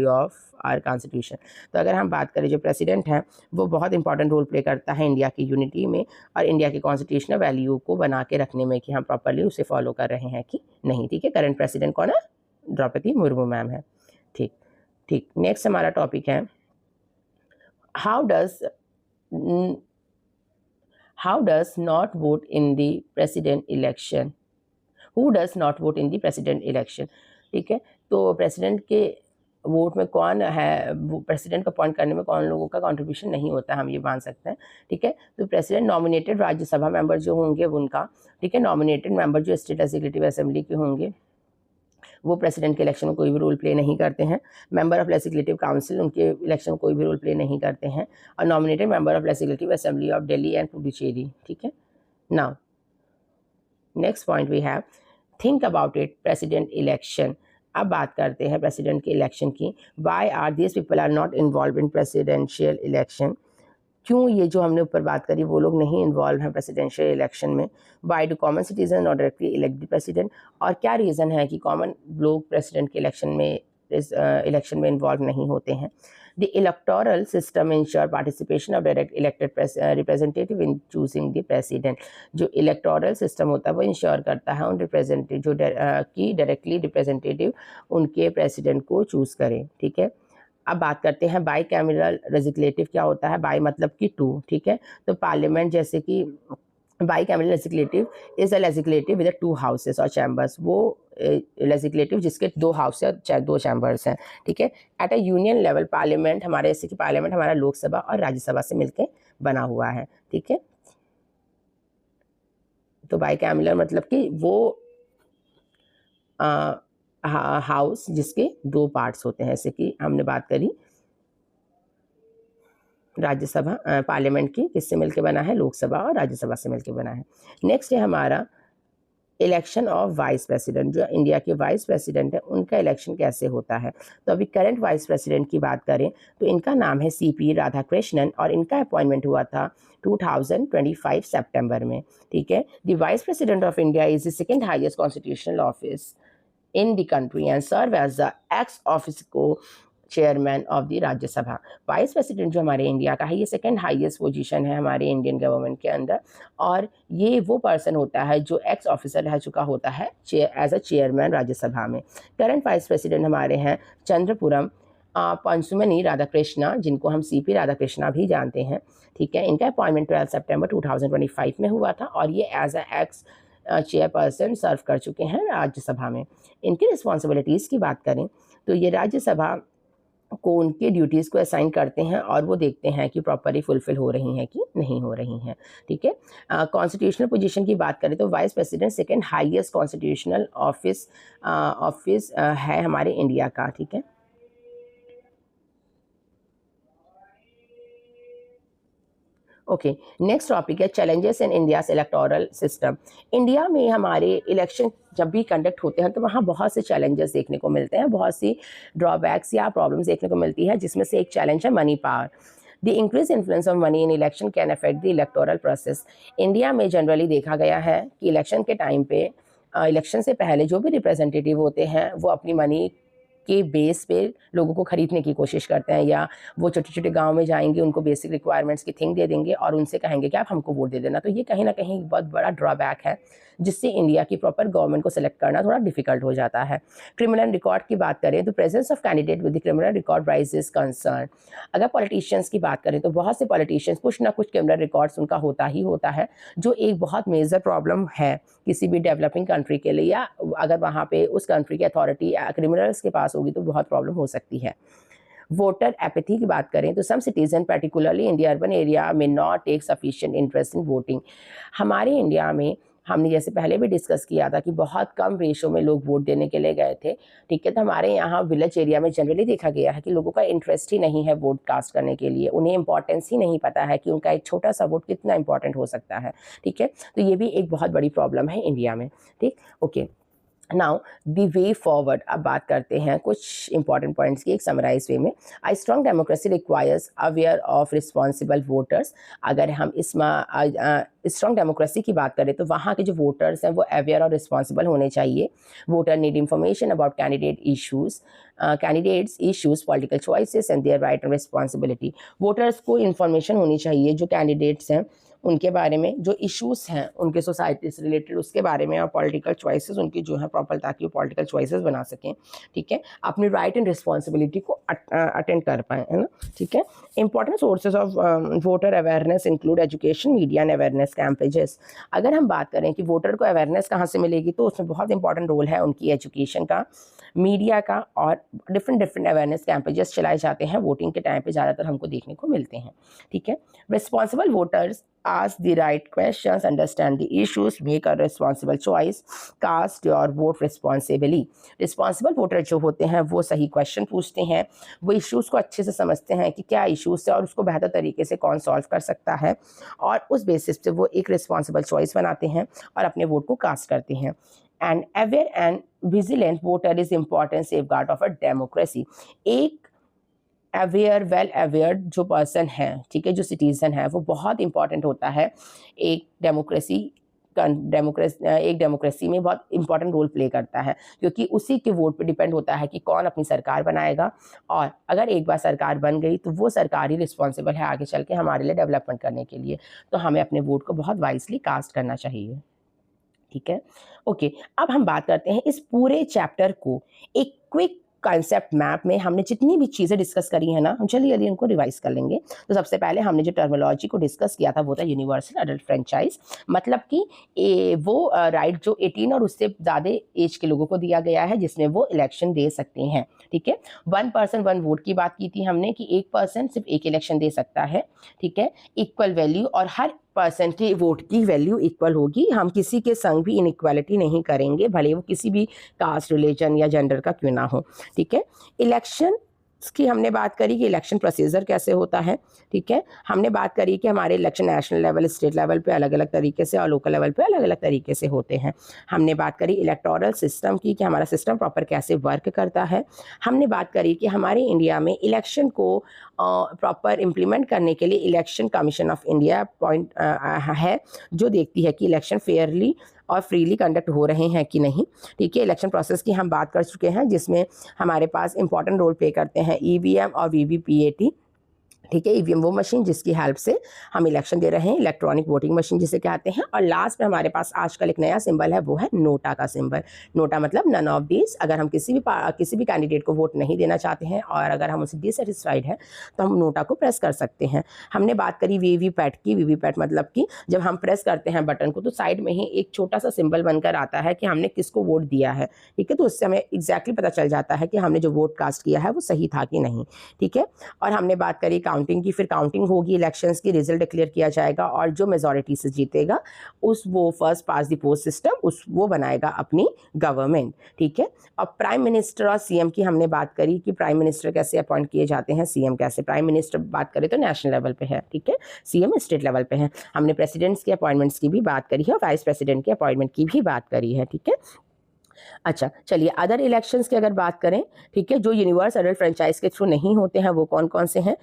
of our constitution. तो अगर हम बात करें जो प्रेसिडेंट हैं वो बहुत इंपॉर्टेंट रोल प्ले करता है इंडिया की यूनिटी में और इंडिया के कॉन्स्टिट्यूशनल वैल्यू को बना के रखने में कि हम प्रॉपरली उसे फॉलो कर रहे हैं कि नहीं। ठीक है, करंट प्रेसिडेंट कौन है? द्रौपदी मुर्मू मैम है। ठीक ठीक, नेक्स्ट हमारा टॉपिक है how does not vote in the president election, who does not vote in the president election। ठीक है, तो प्रेसिडेंट के वोट में कौन है, प्रेसिडेंट को अपॉइंट करने में कौन लोगों का कंट्रीब्यूशन नहीं होता, हम ये मान सकते हैं। ठीक है, तो प्रेसिडेंट नॉमिनेटेड राज्यसभा मेंबर जो होंगे उनका, ठीक है, नॉमिनेटेड मेंबर जो स्टेट लेजिस्लेटिव असेंबली के होंगे वो प्रेसिडेंट के इलेक्शन में कोई भी रोल प्ले नहीं करते हैं। मेंबर ऑफ लेजिस्लेटिव काउंसिल उनके इलेक्शन में कोई भी रोल प्ले नहीं करते हैं और nominated member of legislative assembly of Delhi and Puducherry. ठीक है, now next point we have think about it president election. अब बात करते हैं प्रेसिडेंट के इलेक्शन की। Why are this people are not involve in presidential election, क्यों ये जो हमने ऊपर बात करी वो लोग नहीं इन्वॉल्व हैं प्रेसिडेंशियल इलेक्शन में। Why do common citizen not directly elect the president, और क्या रीज़न है कि कॉमन लोग प्रेसिडेंट के इलेक्शन में इन्वॉल्व नहीं होते हैं। The electoral system ensure participation of direct elected representative in choosing the president. जो इलेक्टोरल सिस्टम होता है वो इंश्योर करता है उन रिप्रेजेंटेटिव जो कि डायरेक्टली रिप्रेजेंटेटिव उनके प्रेसिडेंट को चूज़ करें। ठीक है, अब बात करते हैं बाई कैमरल लेजिस्लेटिव क्या होता है। बाई मतलब कि टू, ठीक है, तो पार्लियामेंट जैसे कि by cameral legislative is a legislative with two houses और चैम्बर्स, वो लेजिस्लेटिव जिसके दो हाउस या दो चैम्बर्स हैं। ठीक है, at a union level parliament हमारे, जैसे कि पार्लियामेंट हमारा लोकसभा और राज्यसभा से मिलकर बना हुआ है। ठीक है, तो बाई कैमरल मतलब कि वो हाउस जिसके दो पार्ट्स होते हैं, जैसे कि हमने बात करी राज्यसभा पार्लियामेंट की किससे मिलके बना है, लोकसभा और राज्यसभा से मिलके बना है। नेक्स्ट है हमारा इलेक्शन ऑफ वाइस प्रेसिडेंट। जो इंडिया के वाइस प्रेसिडेंट है उनका इलेक्शन कैसे होता है। तो अभी करंट वाइस प्रेसिडेंट की बात करें तो इनका नाम है CP राधाकृष्णन और इनका अपॉइंटमेंट हुआ था 2025 सितंबर में। ठीक है, the vice president of India is the second highest constitutional office in the country and serve as the ex officio chairman of the Rajya Sabha. Vice president जो हमारे इंडिया का है ये सेकंड हाईएस्ट पोजीशन है हमारे इंडियन गवर्नमेंट के अंदर और ये वो पर्सन होता है जो एक्स ऑफिसर रह चुका होता है एज अ चेयरमैन राज्यसभा में। करंट वाइस प्रेसिडेंट हमारे हैं चंद्रपुरम पंचुमनी राधाकृष्णा, जिनको हम CP राधाकृष्णा भी जानते हैं। ठीक है, इनका अपॉइंटमेंट 12 सितंबर 2025 में हुआ था और ये एज अ एक्स चेयरपर्सन सर्व कर चुके हैं राज्यसभा में। इनकी रिस्पॉन्सिबिलिटीज़ की बात करें तो ये राज्यसभा को उनके ड्यूटीज़ को असाइन करते हैं और वो देखते हैं कि प्रॉपरली फुलफिल हो रही हैं कि नहीं हो रही हैं। ठीक है, कॉन्स्टिट्यूशनल पोजीशन की बात करें तो vice president second highest constitutional office है हमारे इंडिया का। ठीक है, ओके, नेक्स्ट टॉपिक है challenges in India's electoral system. India में हमारे इलेक्शन जब भी कंडक्ट होते हैं तो वहाँ बहुत से चैलेंजेस देखने को मिलते हैं, बहुत सी ड्रॉबैक्स या प्रॉब्लम्स देखने को मिलती है, जिसमें से एक चैलेंज है money power. The increase influence of money in election can affect the electoral process. India में जनरली देखा गया है कि इलेक्शन के टाइम पे, इलेक्शन से पहले जो भी रिप्रेजेंटेटिव होते हैं वो अपनी मनी के बेस पे लोगों को खरीदने की कोशिश करते हैं, या वो छोटे छोटे गांव में जाएंगे, उनको basic requirements key thing they देंगे और उनसे कहेंगे कि आप हमको वोट दे देना। तो ये कहीं ना कहीं बहुत बड़ा ड्रॉबैक है, जिससे इंडिया की प्रॉपर गवर्नमेंट को सेलेक्ट करना थोड़ा डिफिकल्ट हो जाता है। क्रिमिनल रिकॉर्ड की बात करें तो presence of candidate with the criminal record rises concern. अगर पॉलिटिशियंस की बात करें तो बहुत से पॉलिटिशियंस कुछ ना कुछ क्रिमिनल रिकॉर्ड्स उनका होता ही होता है, जो एक बहुत मेजर प्रॉब्लम है किसी भी डेवलपिंग कंट्री के लिए, या अगर वहाँ पे उस कंट्री की अथॉरिटी क्रिमिनल्स के पास होगी तो बहुत प्रॉब्लम हो सकती है। वोटर एपैथी की बात करें तो some citizen particularly in the urban area में not take sufficient interest in voting. हमारे इंडिया में हमने जैसे पहले भी डिस्कस किया था कि बहुत कम रेशो में लोग वोट देने के लिए गए थे। ठीक है, तो हमारे यहाँ विलेज एरिया में जनरली देखा गया है कि लोगों का इंटरेस्ट ही नहीं है वोट कास्ट करने के लिए, उन्हें इंपॉर्टेंस ही नहीं पता है कि उनका एक छोटा सा वोट कितना इंपॉर्टेंट हो सकता है। ठीक है, तो ये भी एक बहुत बड़ी प्रॉब्लम है इंडिया में। ठीक, okay, now the way forward, अब बात करते हैं कुछ इंपॉर्टेंट पॉइंट्स की एक समराइज वे में। A strong democracy requires aware of responsible voters. अगर हम इसमें स्ट्रॉन्ग डेमोक्रेसी की बात करें तो वहाँ के जो वोटर्स हैं वो अवेयर और रिस्पॉन्सिबल होने चाहिए। Voter need information about candidates issues political choices and their right and responsibility. Voters को इन्फॉर्मेशन होनी चाहिए जो कैंडिडेट्स हैं उनके बारे में, जो इश्यूज हैं उनके सोसाइटी से रिलेटेड उसके बारे में, और पॉलिटिकल चॉइसेस उनकी जो है प्रॉपर, ताकि वो पॉलिटिकल चॉइसेस बना सकें, ठीक है, अपनी राइट एंड रिस्पॉन्सिबिलिटी को अटेंड कर पाएँ, है ना, ठीक है। Important sources of voter awareness include education, media and awareness campaigns. अगर हम बात करें कि वोटर को अवेयरनेस कहाँ से मिलेगी, तो उसमें बहुत इंपॉर्टेंट रोल है उनकी एजुकेशन का, मीडिया का, और डिफरेंट अवेयरनेस कैंपेजेस चलाए जाते हैं वोटिंग के टाइम पे, ज़्यादातर हमको देखने को मिलते हैं, ठीक है। Responsible voters ask the right questions, understand the issues, make a responsible choice, cast your vote responsibly। Responsible voter जो होते हैं वो सही क्वेश्चन पूछते हैं, वो इश्यूज़ को अच्छे से समझते हैं कि क्या इश्यूज़ है और उसको बेहतर तरीके से कौन सॉल्व कर सकता है, और उस बेसिस पे वो एक रिस्पॉन्सिबल चॉइस बनाते हैं और अपने वोट को कास्ट करते हैं। And aware and vigilant voter is important safeguard of a democracy. एक अवेयर, वेल अवेयर जो पर्सन है, ठीक है, जो सिटीज़न है, वो बहुत इंपॉर्टेंट होता है एक डेमोक्रेसी में, बहुत इंपॉर्टेंट रोल प्ले करता है, क्योंकि उसी के वोट पे डिपेंड होता है कि कौन अपनी सरकार बनाएगा, और अगर एक बार सरकार बन गई तो वो सरकार ही रिस्पॉन्सिबल है आगे चल के हमारे लिए डेवलपमेंट करने के लिए। तो हमें अपने वोट को बहुत वाइजली कास्ट करना चाहिए, ठीक है। ओके, अब हम बात करते हैं इस पूरे चैप्टर को एक क्विक कॉन्सेप्ट मैप में हमने जितनी भी चीज़ें डिस्कस करी है ना, हम चलिए उनको रिवाइज कर लेंगे। तो सबसे पहले हमने जो टर्मिनोलॉजी को डिस्कस किया था वो था यूनिवर्सल अडल्ट फ्रेंचाइज, मतलब कि वो राइट जो 18 और उससे ज़्यादा एज के लोगों को दिया गया है, जिसमें वो इलेक्शन दे सकते हैं, ठीक है। 1 पर्सन 1 वोट की बात की थी हमने कि एक पर्सन सिर्फ एक इलेक्शन दे सकता है, ठीक है। इक्वल वैल्यू, और हर पर्सन की वोट की वैल्यू इक्वल होगी, हम किसी के संग भी इनइक्वालिटी नहीं करेंगे, भले वो किसी भी कास्ट, रिलीजन या जेंडर का क्यों ना हो, ठीक है। इलेक्शन की हमने बात करी कि इलेक्शन प्रोसीजर कैसे होता है, ठीक है। हमने बात करी कि हमारे election national level, state level पे अलग अलग तरीके से और लोकल लेवल पे अलग अलग तरीके से होते हैं। हमने बात करी इलेक्टोरल सिस्टम की कि हमारा सिस्टम प्रॉपर कैसे वर्क करता है। हमने बात करी कि हमारे इंडिया में इलेक्शन को प्रॉपर इम्प्लीमेंट करने के लिए इलेक्शन कमीशन ऑफ इंडिया है, जो देखती है कि इलेक्शन फेयरली और फ्रीली कंडक्ट हो रहे हैं कि नहीं, ठीक है। इलेक्शन प्रोसेस की हम बात कर चुके हैं, जिसमें हमारे पास इंपॉर्टेंट रोल प्ले करते हैं ईवीएम और वीवीपीएटी, ठीक है। ईवीएम वो मशीन जिसकी हेल्प से हम इलेक्शन दे रहे हैं, इलेक्ट्रॉनिक वोटिंग मशीन जिसे कहते हैं। और लास्ट में हमारे पास आजकल एक नया सिंबल है, वो है नोटा का सिंबल। नोटा मतलब नन ऑफ दीज। अगर हम किसी भी कैंडिडेट को वोट नहीं देना चाहते हैं और अगर हम उनसे डिससेटिस्फाइड हैं तो हम नोटा को प्रेस कर सकते हैं। हमने बात करी वीवीपैट की। वीवीपैट मतलब कि जब हम प्रेस करते हैं बटन को तो साइड में ही एक छोटा सा सिंबल बनकर आता है कि हमने किसको वोट दिया है, ठीक है। तो उससे हमें एग्जैक्टली पता चल जाता है कि हमने जो वोट कास्ट किया है वो सही था कि नहीं, ठीक है। और हमने बात करी काउंटिंग की। फिर काउंटिंग होगी, इलेक्शंस की, रिजल्ट डिक्लेयर किया जाएगा और जो मेजॉरिटी से जीतेगा वो first past the post system वो बनाएगा अपनी गवर्नमेंट, ठीक है। और प्राइम मिनिस्टर और सीएम की हमने बात करी कि प्राइम मिनिस्टर कैसे अपॉइंट किए जाते हैं, सीएम कैसे। प्राइम मिनिस्टर बात करें तो नेशनल लेवल पे है, ठीक है, सीएम स्टेट लेवल पे है। हमने प्रेसिडेंट्स के अपॉइंटमेंट्स की भी बात करी है और वाइस प्रेसिडेंट के अपॉइंटमेंट की भी बात करी है, ठीक है। अच्छा, चलिए अदर इलेक्शंस की अगर बात करें, ठीक है, जो यूनिवर्सल अडल्ट फ्रेंचाइज के थ्रू नहीं होते हैं वो कौन कौन से हैं।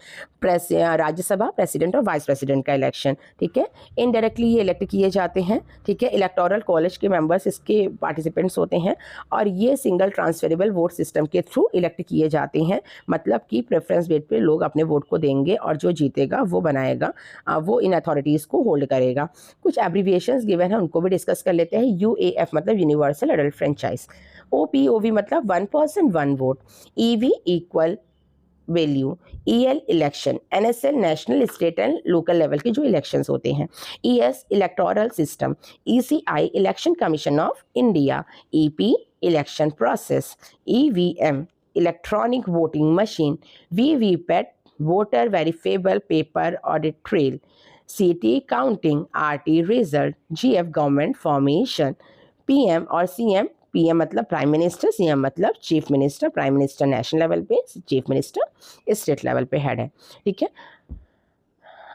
राज्यसभा, प्रेसिडेंट और वाइस प्रेसिडेंट का इलेक्शन, ठीक है, इनडायरेक्टली ये इलेक्ट किए जाते हैं, ठीक है। इलेक्टोरल कॉलेज के मेंबर्स इसके पार्टिसिपेंट्स होते हैं और ये सिंगल ट्रांसफरेबल वोट सिस्टम के थ्रू इलेक्ट किए जाते हैं, मतलब कि प्रेफरेंस बेस पे लोग अपने वोट को देंगे और जो जीतेगा वो बनाएगा, वो इन अथॉरिटीज़ को होल्ड करेगा। कुछ एब्रीविएशंस गिवन है उनको भी डिस्कस कर लेते हैं। यूएएफ मतलब यूनिवर्सल अडल्ट फ्रेंचाइज। OPOV मतलब 1 person 1 vote. EV equal value. EL election. NSL national, state and local level के जो इलेक्शंस होते हैं। ES electoral system. ECI election commission of India. EP election process. EVM electronic voting machine. VVPAT voter verifiable paper audit trail. CT counting. RT result. GF government formation. PM और CM, PM मतलब prime minister, CM मतलब chief minister. Prime minister national level पे, chief minister state level पे head है, ठीक है।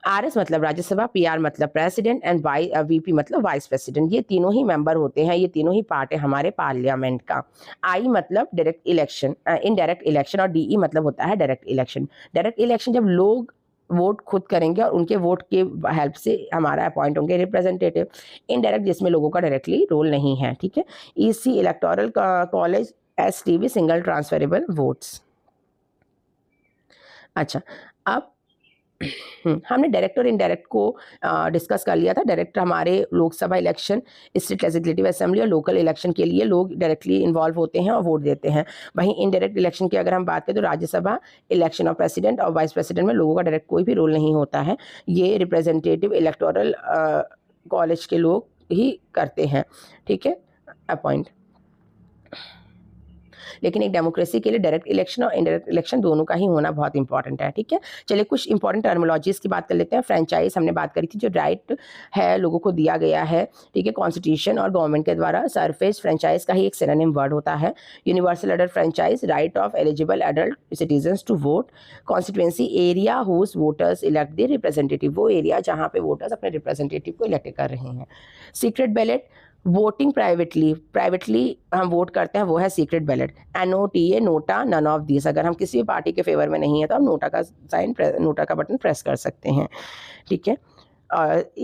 RS मतलब Rajya Sabha, PR मतलब प्रेसिडेंट एंड VP मतलब वाइस प्रेसिडेंट। ये तीनों ही मेंबर होते हैं, ये तीनों ही पार्ट है हमारे पार्लियामेंट का। I मतलब डायरेक्ट इलेक्शन, इनडायरेक्ट इलेक्शन, और DE मतलब होता है डायरेक्ट इलेक्शन। डायरेक्ट इलेक्शन जब लोग वोट खुद करेंगे और उनके वोट के हेल्प से हमारा अपॉइंट होंगे रिप्रेजेंटेटिव। इनडायरेक्ट जिसमें लोगों का डायरेक्टली रोल नहीं है, ठीक है। EC electoral college, STV single transferable votes. अच्छा, अब हमने डायरेक्ट और इनडायरेक्ट को डिस्कस कर लिया था। डायरेक्ट हमारे Lok Sabha election, state legislative assembly और लोकल इलेक्शन के लिए लोग डायरेक्टली इन्वॉल्व होते हैं और वोट देते हैं। वहीं इनडायरेक्ट इलेक्शन की अगर हम बात करें तो राज्यसभा इलेक्शन ऑफ प्रेसिडेंट और वाइस प्रेसिडेंट में लोगों का डायरेक्ट कोई भी रोल नहीं होता है, ये रिप्रेजेंटेटिव इलेक्टोरल कॉलेज के लोग ही करते हैं, ठीक है, अपॉइंट। लेकिन एक डेमोक्रेसी के लिए डायरेक्ट इलेक्शन और इनडायरेक्ट इलेक्शन दोनों का ही होना बहुत इंपॉर्टेंट है, ठीक है। चलिए कुछ इंपॉर्टेंट टर्मिनोलॉजीज की बात कर लेते हैं। फ्रेंचाइज हमने बात करी थी, जो राइट है लोगों को दिया गया है, ठीक है, कॉन्स्टिट्यूशन और गवर्नमेंट के द्वारा। सरफेस फ्रेंचाइज का ही एक सिनोनिम वर्ड होता है। Universal adult franchise, right of eligible adult citizens to vote. Constituency, area whose voters elect the representative, वो एरिया जहाँ पे वोटर्स अपने रिप्रेजेंटेटिव को इलेक्ट कर रहे हैं। सीक्रेट बैलेट, वोटिंग प्राइवेटली हम वोट करते हैं, वो है secret ballot. NOTA, NOTA, none of this. अगर हम किसी भी पार्टी के फेवर में नहीं है तो हम नोटा का साइन, नोटा का बटन प्रेस कर सकते हैं, ठीक है।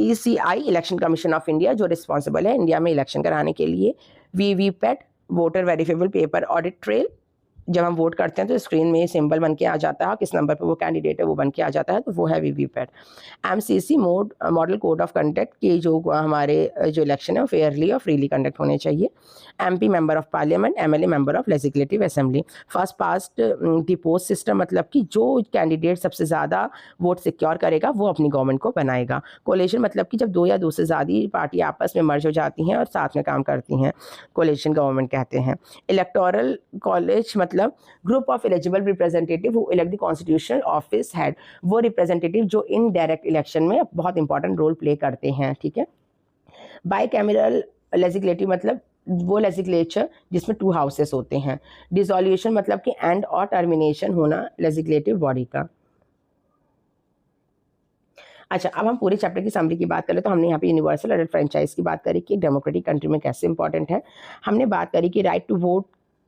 ECI, election commission of India, जो रिस्पॉन्सिबल है इंडिया में इलेक्शन कराने के लिए। VVPAT, voter verifiable paper audit trail, जब हम वोट करते हैं तो स्क्रीन में सिंबल बन के आ जाता है, किस नंबर पर वो कैंडिडेट है वो बन के आ जाता है, तो वो है VVPAT। MCC, model code of conduct, की जो हमारे जो इलेक्शन है वो फेयरली और फ्रीली कंडक्ट होने चाहिए। MP, member of parliament. MLA, member of legislative assembly. First past the post system, मतलब कि जो कैंडिडेट सबसे ज़्यादा वोट सिक्योर करेगा वो अपनी गवर्नमेंट को बनाएगा। कोलिशन मतलब कि जब दो या दो से ज़्यादा पार्टी आपस में मर्ज हो जाती हैं और साथ में काम करती हैं, कोलिशन गवर्नमेंट कहते हैं। इलेक्टोरल कॉलेज मतलब group of eligible representative who elect the constitutional office head, वो रिप्रेजेंटेटिव जो इन डायरेक्ट इलेक्शन में बहुत इंपॉर्टेंट रोल प्ले करते हैं, ठीक है। बाइकैमरल लेजिस्लेटिव मतलब वो लेजिस्लेचर जिसमें 2 हाउसेस होते हैं। डिसोल्यूशन मतलब कि एंड और टर्मिनेशन होना लेजिस्लेटिव बॉडी का। अच्छा, अब हम पूरे चैप्टर की समरी की बात करें तो हमने यहाँ पे यूनिवर्सल अडल्ट फ्रेंचाइज की बात करी कि डेमोक्रेटिक कंट्री में कैसे इंपॉर्टेंट है। हमने बात करी कि राइट टू वोट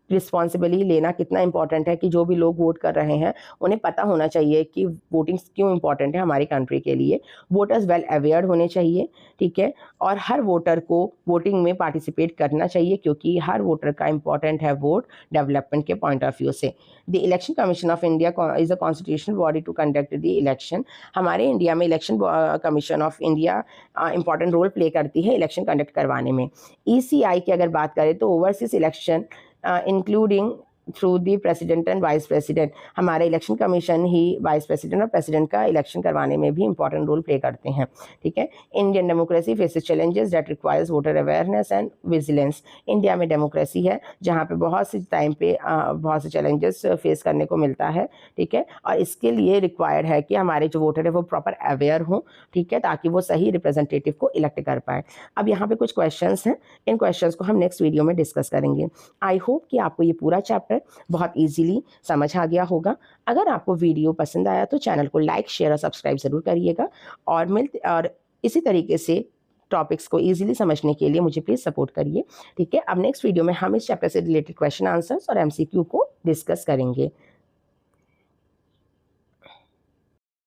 रिस्पॉन्सिबली लेना कितना इंपॉर्टेंट है, कि जो भी लोग वोट कर रहे हैं उन्हें पता होना चाहिए कि वोटिंग क्यों इंपॉर्टेंट है हमारी कंट्री के लिए। वोटर्स वेल अवेयर होने चाहिए, ठीक है, और हर वोटर को वोटिंग में पार्टिसिपेट करना चाहिए, क्योंकि हर वोटर का इंपॉर्टेंट है वोट डेवलपमेंट के पॉइंट ऑफ व्यू से। The election commission of India is a constitutional body to conduct the election. हमारे इंडिया में election commission of India important role play करती है इलेक्शन कंडक्ट करवाने में। ECI की अगर बात करें तो overseas election including through the president and vice president, हमारे इलेक्शन कमीशन ही वाइस प्रेसिडेंट और प्रेसिडेंट का इलेक्शन करवाने में भी इंपॉर्टेंट रोल प्ले करते हैं, ठीक है। Indian democracy faces challenges that requires voter awareness and vigilance. India में डेमोक्रेसी है जहाँ पे बहुत से टाइम पे बहुत से चैलेंजेस फेस करने को मिलता है, ठीक है, और इसके लिए रिक्वायर्ड है कि हमारे जो वोटर है वो प्रॉपर अवेयर हों, ठीक है, ताकि वो सही रिप्रेजेंटेटिव को इलेक्ट कर पाए। अब यहाँ पे कुछ क्वेश्चंस हैं, इन क्वेश्चंस को हम नेक्स्ट वीडियो में डिस्कस करेंगे। आई होप कि आपको ये पूरा चैप्टर बहुत इजीली समझ आ गया होगा। अगर आपको वीडियो पसंद आया तो चैनल को लाइक, शेयर और सब्सक्राइब जरूर करिएगा, और इसी तरीके से टॉपिक्स को इजीली समझने के लिए मुझे प्लीज़ सपोर्ट करिए, ठीक है। अब नेक्स्ट वीडियो में हम इस चैप्टर से रिलेटेड क्वेश्चन आंसर्स और MCQ को डिस्कस करेंगे।